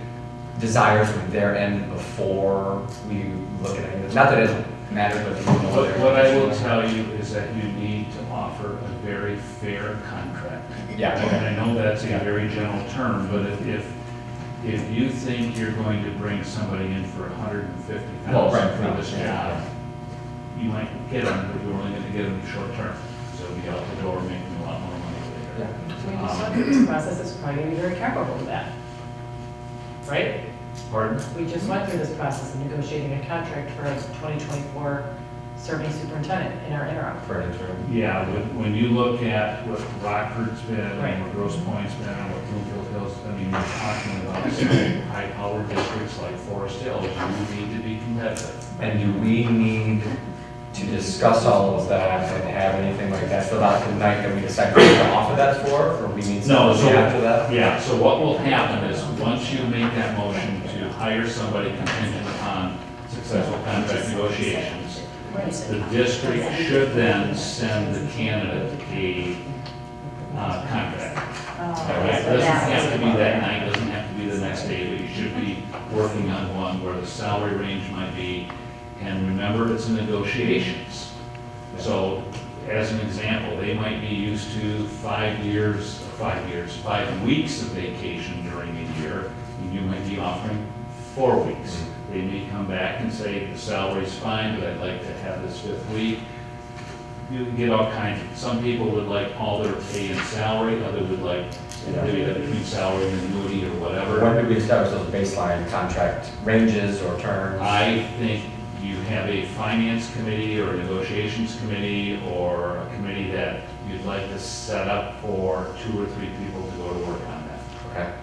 E: desires from their end before we look at any of this? Not that it matters, but do you know
H: What I will tell you is that you need to offer a very fair contract.
E: Yeah.
H: And I know that's a very general term, but if you think you're going to bring somebody in for $150,000
E: Well, right,
H: for this
E: yeah.
H: job, you might get them, but you're only going to get them short term. So they'll be out the door making a lot more money later.
G: We just went through this process, it's probably gonna be very comparable to that. Right?
H: Pardon?
G: We just went through this process of negotiating a contract for a 2024 serving superintendent in our interim.
E: For an interim?
H: Yeah, when you look at what Rockford's been,
G: Right.
H: and what Grosse Point's been, and what Bloomfield Hills, I mean, you're talking about some high-powered districts like Forest Hills, you need to be competitive.
E: And do we need to discuss all of that and have anything like that filled out the night that we decide to offer that for, or we need
H: No,
E: something
H: so,
E: after that?
H: yeah, so what will happen is, once you make that motion to hire somebody contingent upon successful contract negotiations, the district should then send the candidate a contract. All right, it doesn't have to be that night, doesn't have to be the next day, but you should be working on one where the salary range might be, and remember, it's negotiations. So, as an example, they might be used to 5 weeks of vacation during a year, and you might be offering 4 weeks. They may come back and say, the salary's fine, but I'd like to have this 5th week. You can get all kinds of, some people would like all their pay and salary, others would like maybe that between salary and annuity or whatever.
E: When do we establish those baseline contract ranges or terms?
H: I think you have a finance committee or a negotiations committee or a committee that you'd like to set up for 2 or 3 people to go to work on that.
E: Okay.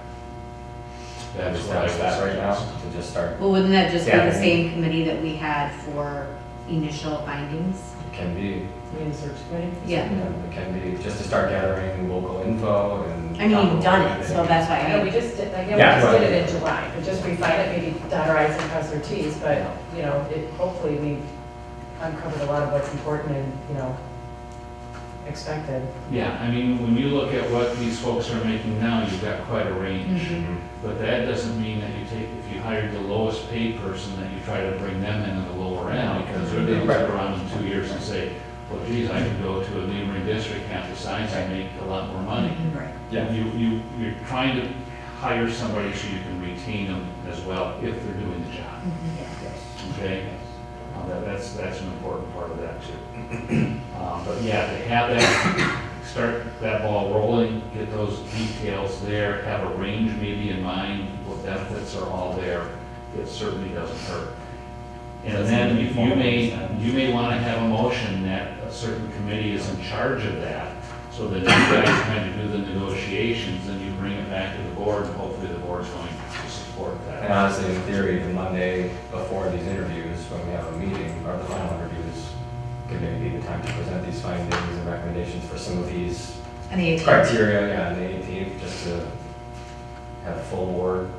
H: That's
E: Just
H: what I
E: establish that right now,
H: suggest.
E: to just start,
B: Well, wouldn't that just be
E: Yeah.
B: the same committee that we had for initial findings?
E: it can be,
G: We need a search committee?
B: Yeah.
E: it can be, just to start gathering local info and.
B: I mean, you've done it, so that's why
G: I know,
B: I,
G: we just did, like,
E: Yeah,
G: yeah, we just
E: but-
G: did it in July, but just refine it, maybe dot our i's and cross our t's, but, you know, hopefully we uncovered a lot of what's important and, you know, expected.
H: Yeah, I mean, when you look at what these folks are making now, you've got quite a range.
E: Mhm.
H: But that doesn't mean that you take, if you hired the lowest paid person, that you try to bring them in at the lower end, because they're going to sit around in 2 years and say, well, geez, I could go to a neighboring district, half the size, and make a lot more money.
A: Right.
E: Yeah.
H: You're trying to hire somebody so you can retain them as well, if they're doing the job, okay? That's an important part of that too. But yeah, to have that, start that ball rolling, get those details there, have a range maybe in mind, what benefits are all there, it certainly doesn't hurt. And then you may want to have a motion that a certain committee is in charge of that, so that you guys kind of do the negotiations, and you bring it back to the board, and hopefully the board's going to support
E: And
H: that.
E: honestly, in theory, the Monday before these interviews, when we have a meeting, or the final interviews, could maybe be the time to present these findings and recommendations for some of these
B: and the 18th.
E: criteria, yeah, on the 18th, just to have full board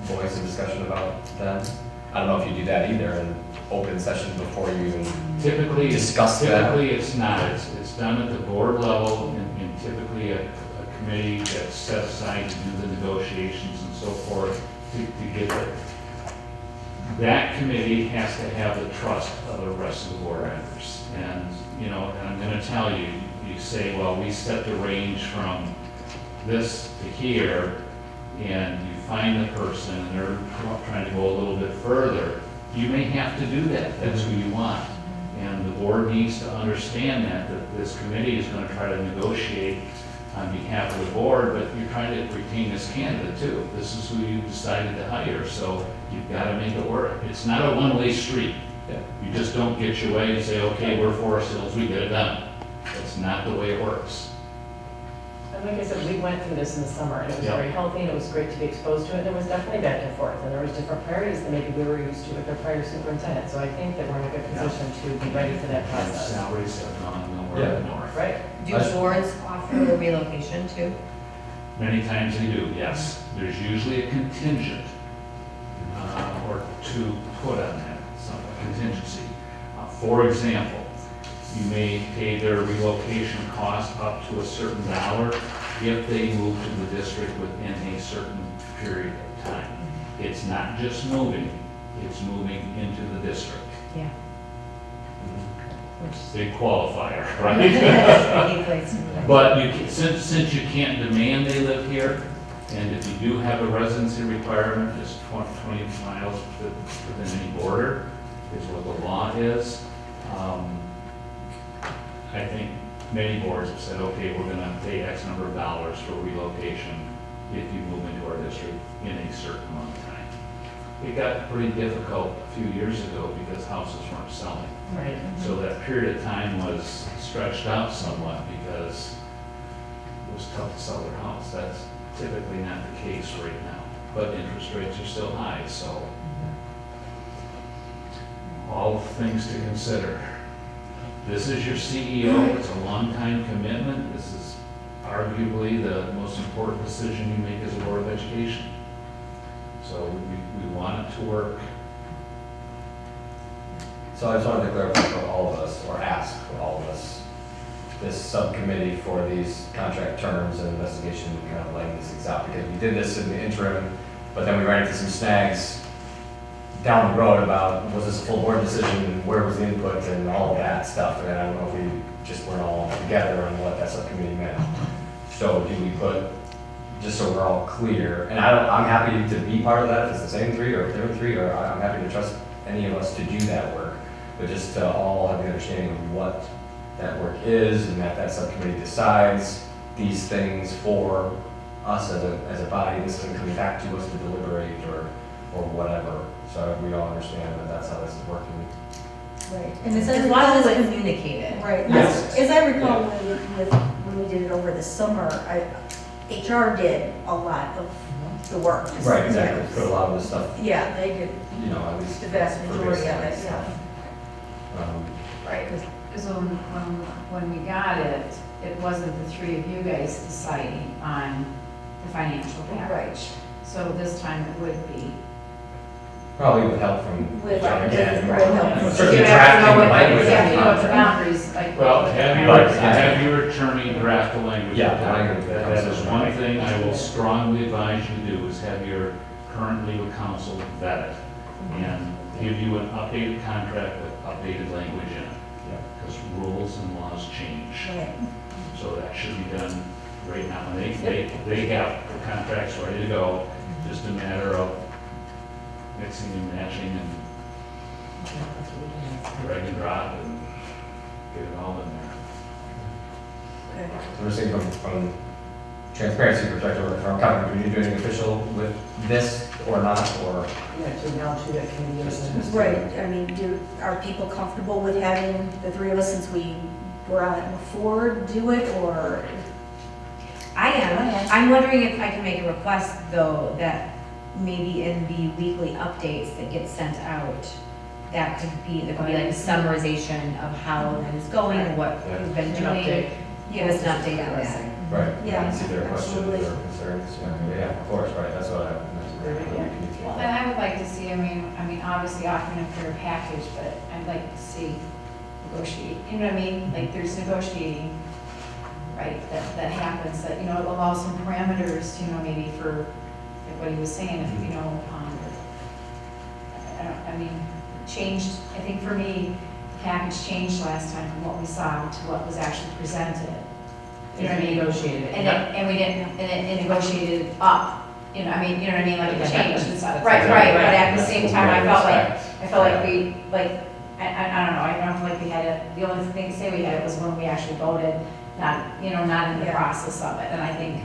E: voice and discussion about them. I don't know if you do that either, in open session before you even
H: Typically,
E: discuss that.
H: typically it's not, it's done at the board level, and typically a committee that's set aside to do the negotiations and so forth to get it. That committee has to have the trust of the rest of the board members. And, you know, and I'm gonna tell you, you say, well, we set the range from this to here, and you find the person, and they're trying to go a little bit further, you may have to do that, that's who you want. And the board board needs to understand that this committee is gonna try to negotiate on behalf of the board, but you're trying to retain this candidate too. This is who you decided to hire, so you've gotta make it work. It's not a one-way street.
E: Yeah.
H: You just don't get your way and say, okay, we're Forest Hills, we get it done. That's not the way it works.
G: And like I said, we went through this in the summer, and it was
H: Yeah.
G: very healthy, and it was great to be exposed to it. There was definitely back and forth, and there was different priorities that maybe we were used to with their prior superintendent. So I think that we're in a good position to be ready for that
H: And
G: process.
H: salaries have gone nowhere
E: Yeah.
H: north.
G: Right?
B: Do boards offer a relocation too?
H: Many times they do, yes. There's usually a contingent or two put on that, some contingency. For example, you may pay their relocation cost up to a certain dollar if they move to the district within a certain period of time. It's not just moving, it's moving into the district.
B: Yeah.
H: Big qualifier, right?
B: Tricky place.
H: But since you can't demand they live here, and if you do have a residency requirement, it's 20 miles within any border, is what the law is. I think many boards have said, okay, we're gonna pay X number of dollars for relocation if you move into our district in a certain amount of time. It got pretty difficult a few years ago because houses weren't selling.
G: Right.
H: So that period of time was stretched out somewhat because it was tough to sell their house. That's typically not the case right now, but interest rates are still high, so all things to consider. This is your CEO, it's a long-time commitment. This is arguably the most important decision you make as a Board of Education. So we want it to work.
E: So I just wanted to clarify for all of us, or ask for all of us, this subcommittee for these contract terms and investigation, kind of laying these things out, because we did this in the interim, but then we ran into some snags down the road about, was this a full board decision, where was the input, and all of that stuff, and I don't know if we just weren't all together on what that subcommittee meant. So do we put, just so we're all clear, and I'm happy to be part of that, if it's the same three, or if there are three, or I'm happy to trust any of us to do that work, but just to all have the understanding of what that work is, and that subcommittee decides these things for us as a body. This isn't coming back to us to deliberate or whatever. So we all understand that that's how this is working.
A: Right. And as I
B: As long as
A: recall,
B: it's communicated.
A: right,
E: Yes.
A: as I recall, when we did it over the summer, HR did a lot of the work.
E: Right, exactly. Put a lot of this stuff,
A: Yeah, they did
E: you know, at least.
A: the vast
E: for
A: majority of it,
E: baselines.
A: yeah.
D: Right, because when we got it, it wasn't the three of you guys deciding on the financial package.
A: Right.
D: So this time it would be.
E: Probably with help from
A: With-
E: HR again.
A: with help.
E: Certainly
D: You have to know
E: drafting the
D: what-
E: language.
D: You have to know what the
E: of the contract.
D: boundaries, like.
H: Well,
D: what the
H: have
D: boundaries
H: your attorney draft the language.
E: Yeah, the language.
H: That is one thing I will strongly advise you to do, is have your current legal counsel vet it and give you an updated contract with updated language in it. Because rules and laws change.
A: Right.
H: So that should be done right now. And they have the contracts ready to go, just a matter of mixing and matching and drag and drop and get it all in there.
A: Okay.
E: So we're saying from transparency perspective, or from company, do we need to do anything official with this or not, or?
G: Yeah, to acknowledge who that committee is.
A: Right, I mean, are people comfortable with having the three of us, since we were on it before, do it, or?
B: I
A: Go ahead.
B: am. I'm wondering if I can make a request, though, that maybe in the weekly updates that get sent out, there could be like a summarization of how it is going, what
E: Yeah.
B: we've been
G: An
B: doing.
G: update.
B: Give us an update on that.
E: Right.
A: Yeah,
E: See their questions
A: absolutely.
E: or concerns, yeah, of course, right, that's what I.
D: Well, and I would like to see, I mean, obviously offering a fair package, but I'd like to see negotiate, you know what I mean? Like, there's negotiating, right, that happens, that, you know, allows some parameters, you know, maybe for, like what he was saying, if, you know, I mean, changed, I think for me, the package changed last time from what we saw to what was actually presented. You know what I mean?
G: Negotiated it.
D: And we didn't, and it negotiated up, you know, you know what I mean, like it changed and stuff.
G: That's
D: Right,
G: exactly
D: but at the
E: That's
D: same
E: what
D: time,
E: we
D: I felt
E: expect.
D: we, like, I don't know, I don't feel like we had the say we had it was when we actually voted, not, not in the
A: Yeah.
D: process of it. And I think,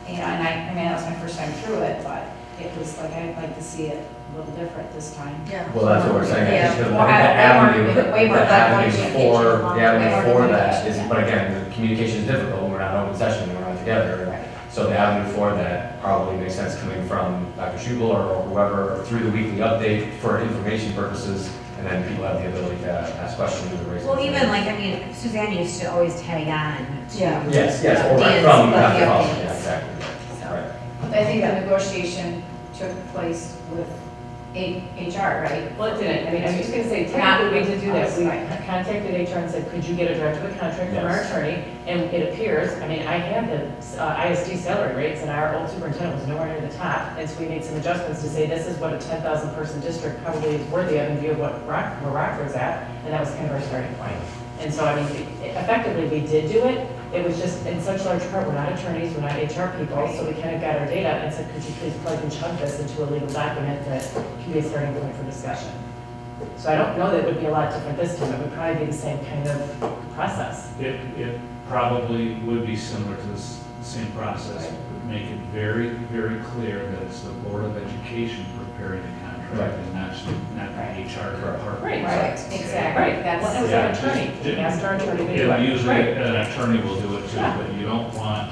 D: and I mean, that was my first time through it, but it was like, I'd like to see it a little different this time.
A: Yeah.
E: Well, that's what we're saying, I just,
D: Yeah.
E: I think the avenue,
D: Way more
E: the avenue
D: communication,
E: for, the
D: way
E: avenue
D: more
E: for that is,
D: communication.
E: but again, the communication is difficult when we're not in open session, when we're not together.
D: Right.
E: So the avenue for that probably makes sense coming from Dr. Schubel or whoever, or through the weekly update for information purposes, and then people have the ability to ask questions or raise.
B: Well, even
E: concerns.
B: like, I mean, Suzanne used to always tag on to.
A: Yeah.
E: Yes, or right
B: Dan's
E: from
B: budget
E: Dr. Paulson,
B: updates.
E: yeah, exactly,
B: So.
E: right.
D: I think the negotiation took place with HR, right?
G: Well, it didn't, I mean, I'm just gonna say, technically, we did do that, we contacted HR and said, could you get a draft of a contract from our
E: Yes.
G: attorney? And it appears, I mean, I had the ISD salary rates, and our old superintendent was nowhere near the top, and so we made some adjustments to say, this is what a 10,000 person district probably is worthy of in view of where Rockford's at, and that was kind of our starting point. And so, I mean, effectively, we did do it, it was just in such large part, we're not attorneys, we're not HR people, so we kind of got our data and said, could you please plug and chug this into a legal document that can be a starting point for discussion? So I don't know that it would be a lot different this time, it would probably be the same kind of process.
H: It probably would be similar to this same process, but make it very, very clear that it's the Board of Education preparing the contract and not the HR department.
G: Right.
D: Right, exactly.
G: Right,
D: That's,
G: well, it was
H: Yeah,
G: our attorney,
H: just-
G: we asked our attorney to do
H: Yeah,
G: it.
H: usually
G: Right.
H: an attorney will do it too,
G: Yeah.
H: but you don't want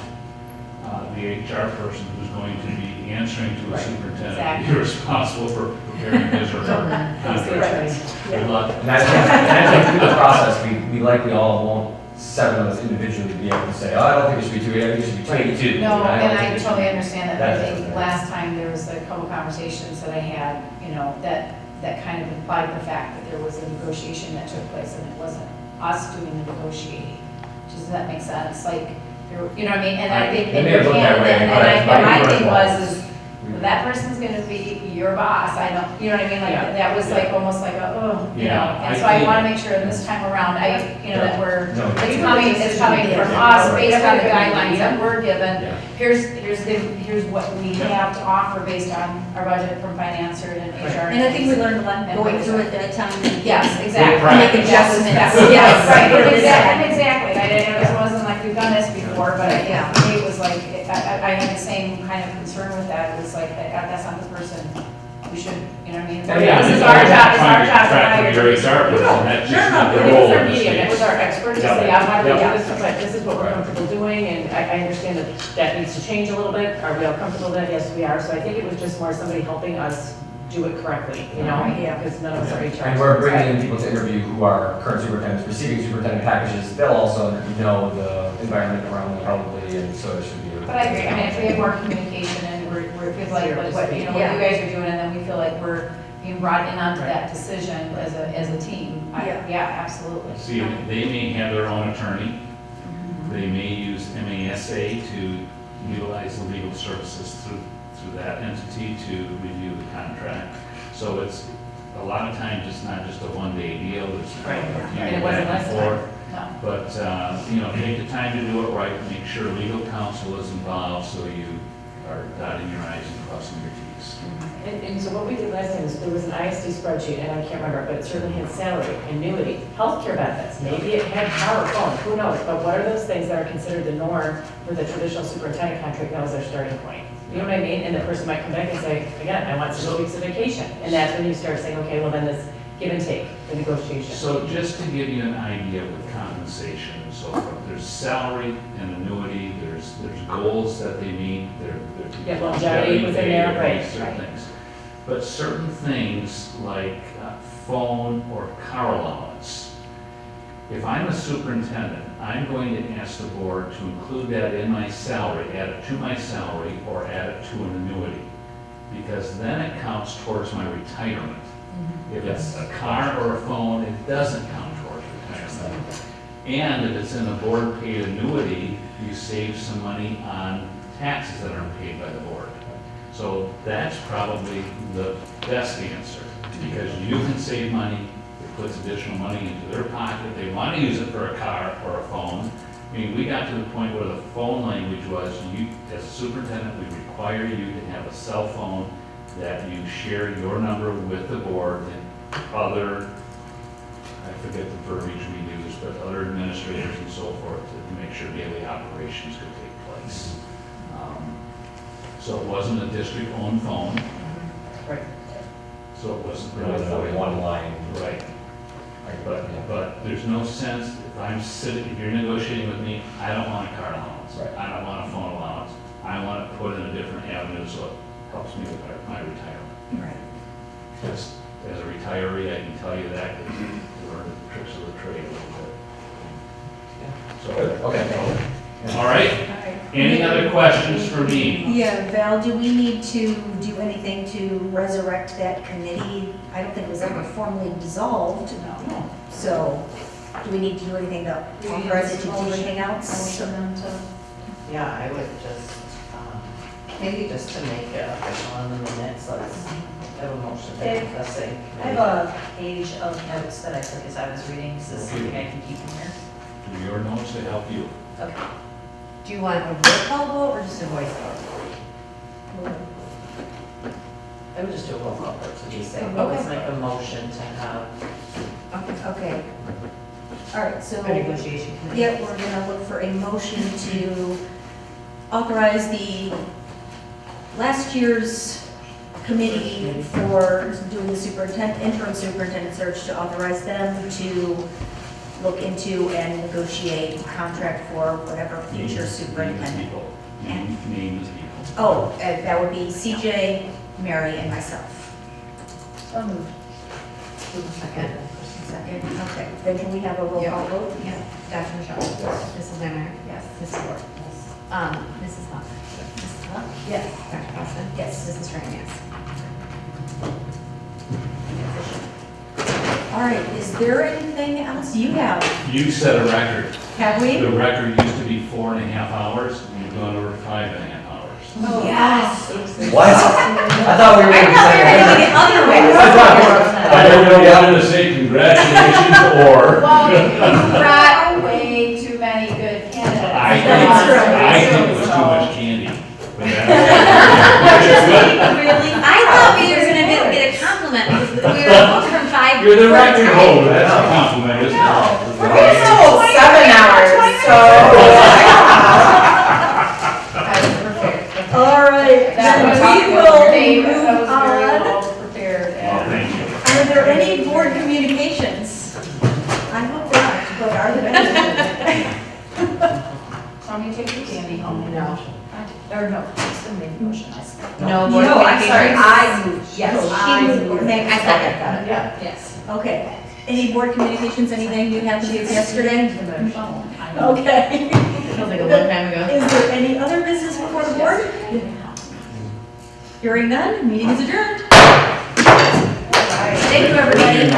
H: the HR person who's going to be answering to a
G: Right.
H: superintendent,
D: Exactly.
H: be responsible for preparing his or her
G: That's the
H: contract.
G: attorney.
H: Good luck.
E: And I think through the process, we likely all won't, 7 of us individually be able to say, oh, I don't think it should be 2, I think it should be 22.
D: no,
E: don't
D: and
E: think
D: I
E: it should
D: totally
E: be-
D: understand that, but I
E: That's-
D: think last time there was a couple conversations that I had, that kind of implied the fact that there was a negotiation that took place and it wasn't us doing the negotiating. Does that make sense? Like, you know what I mean? And I think,
E: It may have looked that way, but
D: and
E: I-
D: my
E: but
D: thing
E: it
D: was,
E: was.
D: is that person's gonna be your boss, I don't, you know what I mean? Like,
G: Yeah.
D: that was like, almost like a, oh, you know?
H: Yeah,
D: And
H: I
D: so I
H: think-
D: wanna make sure this time around, that we're,
E: No.
D: it's coming from
E: Yeah.
D: us,
E: Yeah.
D: based on the guidelines that we're given.
E: Yeah.
D: Here's what we have to offer based on our budget from finance or and HR.
A: And I think we learned a lot
D: And
A: going
D: what
A: through
D: is
A: it that time. and-
D: Yes, exactly.
E: Right.
A: Make adjustments.
D: Yes, right,
A: For this time.
D: exactly. It wasn't like we've done this before, but
A: Yeah.
D: for me, it was like, I had the same kind of concern with that. It was like, that's not the person we should, you know what I mean?
E: Yeah,
D: This is
H: I'm
D: our
H: not
D: job, it's
H: trying
D: our
H: to
D: job to
H: track
D: hire.
H: your HR person, that's just
D: No,
H: not the
G: It
H: role
G: was our
H: in this
G: medium, it
H: case.
G: was our expert to
H: Yeah.
G: say, how do we
H: Yeah.
G: do this, but this is what we're
E: Right.
G: comfortable doing, and I understand that that needs to change a little bit. Are we all comfortable with that? Yes, we are. So I think it was just more somebody helping us do it correctly, you know?
A: Yeah.
G: Because none of us are HR.
E: And we're bringing in people to interview who are current superintendents, receiving superintendent packages, they'll also know the environment around them probably, and so it should be.
D: But I agree, I mean, if we have more communication and we feel like what you
A: Yeah.
D: guys are doing, and then we feel like we're being brought in onto that decision as a team, yeah, absolutely.
H: See, they may have their own attorney, they may use MASA to utilize the legal services through that entity to review the contract. So it's, a lot of times, it's not just a one-day deal, there's
G: Right.
H: review
G: And it wasn't
H: back and
G: last time.
H: forth.
D: No.
H: But, take the time to do it right, make sure legal counsel is involved, so you are dotting your i's and crossing your t's.
G: And so what we did last time is, there was an ISD spreadsheet, and I can't remember, but it certainly had salary, annuity, healthcare benefits, maybe it had power, phone, who knows? But what are those things that are considered the norm for the traditional superintendent contract, that was their starting point? You know what I mean? And the person might come back and say, again, I want 6 weeks of vacation, and that's when you start saying, okay, well then this give and take, the negotiation.
H: So just to give you an idea with compensation and so forth, there's salary and annuity, there's goals that they meet,
G: Yeah, longevity within there, right,
H: certain
G: right.
H: things. But certain things like phone or car allowance, if I'm a superintendent, I'm going to ask the board to include that in my salary, add it to my salary, or add it to an annuity. Because then it counts towards my retirement. If it's a car or a phone, it doesn't count towards retirement. And if it's in a board-paid annuity, you save some money on taxes that aren't paid by the board. So that's probably the best answer, because you can save money, it puts additional money into their pocket, they want to use it for a car or a phone. I mean, we got to the point where the phone language was, you, as a superintendent, we require you to have a cell phone that you share your number with the board and other, I forget the verbiage we use, but other administrators and so forth to make sure daily operations could take place. So it wasn't a district-owned phone.
J: Right.
H: So it wasn't
E: It
H: really.
E: was a one line.
H: Right.
E: But,
H: But there's no sense, if I'm sitting, if you're negotiating with me, I don't want a car allowance.
E: Right.
H: I don't want a phone allowance. I want to put in a different avenue so it helps me with my retirement.
A: Right.
H: Just as a retiree, I can tell you that, because you learn the tricks of the trade a little bit. So,
E: okay.
H: all right, any other questions for me?
A: Yeah, Val, do we need to do anything to resurrect that committee? I don't think it was ever formally dissolved.
D: No.
A: So, do we need to do anything to authorize it to do anything else?
D: Motion them to.
J: Yeah, I would just, maybe just to make it official in the minutes, let's have a motion discussing.
C: I have a page of notes that I took as I was reading, so this is something I can keep in here.
H: Do your notes to help you.
C: Okay.
B: Do you want a roll call vote or just a voice vote?
J: I would just do a roll call vote to be safe.
A: Okay.
J: Always make a motion to have
A: Okay. All right, so,
J: a negotiation committee.
A: yeah, we're gonna look for a motion to authorize the last year's committee for doing the interim superintendent search, to authorize them to look into and negotiate a contract for whatever future superintendent.
H: Name the people.
A: Oh, that would be CJ, Mary, and myself.
C: So moved.
B: Second.
A: Second, okay. Then can we have a roll call vote?
B: Yeah. Dr. Michelle?
E: Yes.
B: Mrs. Leonard?
D: Yes.
B: Mrs. Ward? Mrs. Hunt? Mrs. Hunt?
A: Yes.
B: Dr. Paulson?
A: Yes.
B: Mrs. Ryan, yes.
A: All right, is there anything else you have?
H: You set a record.
A: Have we?
H: The record used to be 4.5 hours, and you've gone over 5.5 hours.
A: Oh,
B: Yes.
E: What? I thought we were going to
A: I thought we were gonna
E: say.
A: get other ways.
H: I don't know if I'm gonna say congratulations or.
D: Well, you brought way too many good candidates.
H: I
A: That's right.
H: think it was too much candy. But
A: Really?
B: I thought we were gonna get a compliment because we were both from 5.
H: You're the record holder, that's a compliment, isn't it?
F: We're still 7 hours, so.
B: I was prepared.
A: All right,
D: That was,
A: then we will
D: Dave, that
A: move
D: was very
A: on.
D: well prepared.
H: Oh, thank you.
A: Are there any board communications? I hope not, but are there any?
D: Want me to take the candy home?
B: No.
C: Or no, just a main motion, I said.
B: No.
A: No,
B: board
A: I'm sorry,
B: communications?
A: I moved, yes, she moved.
B: I second.
J: Got it, yeah.
C: Yes.
A: Okay, any board communications, anything you happened to do yesterday?
C: The motion.
D: I know.
A: Okay.
B: Feels like a long time ago.
A: Is there any other business before the board? Hearing none, meeting is adjourned.
B: Thank you, everybody.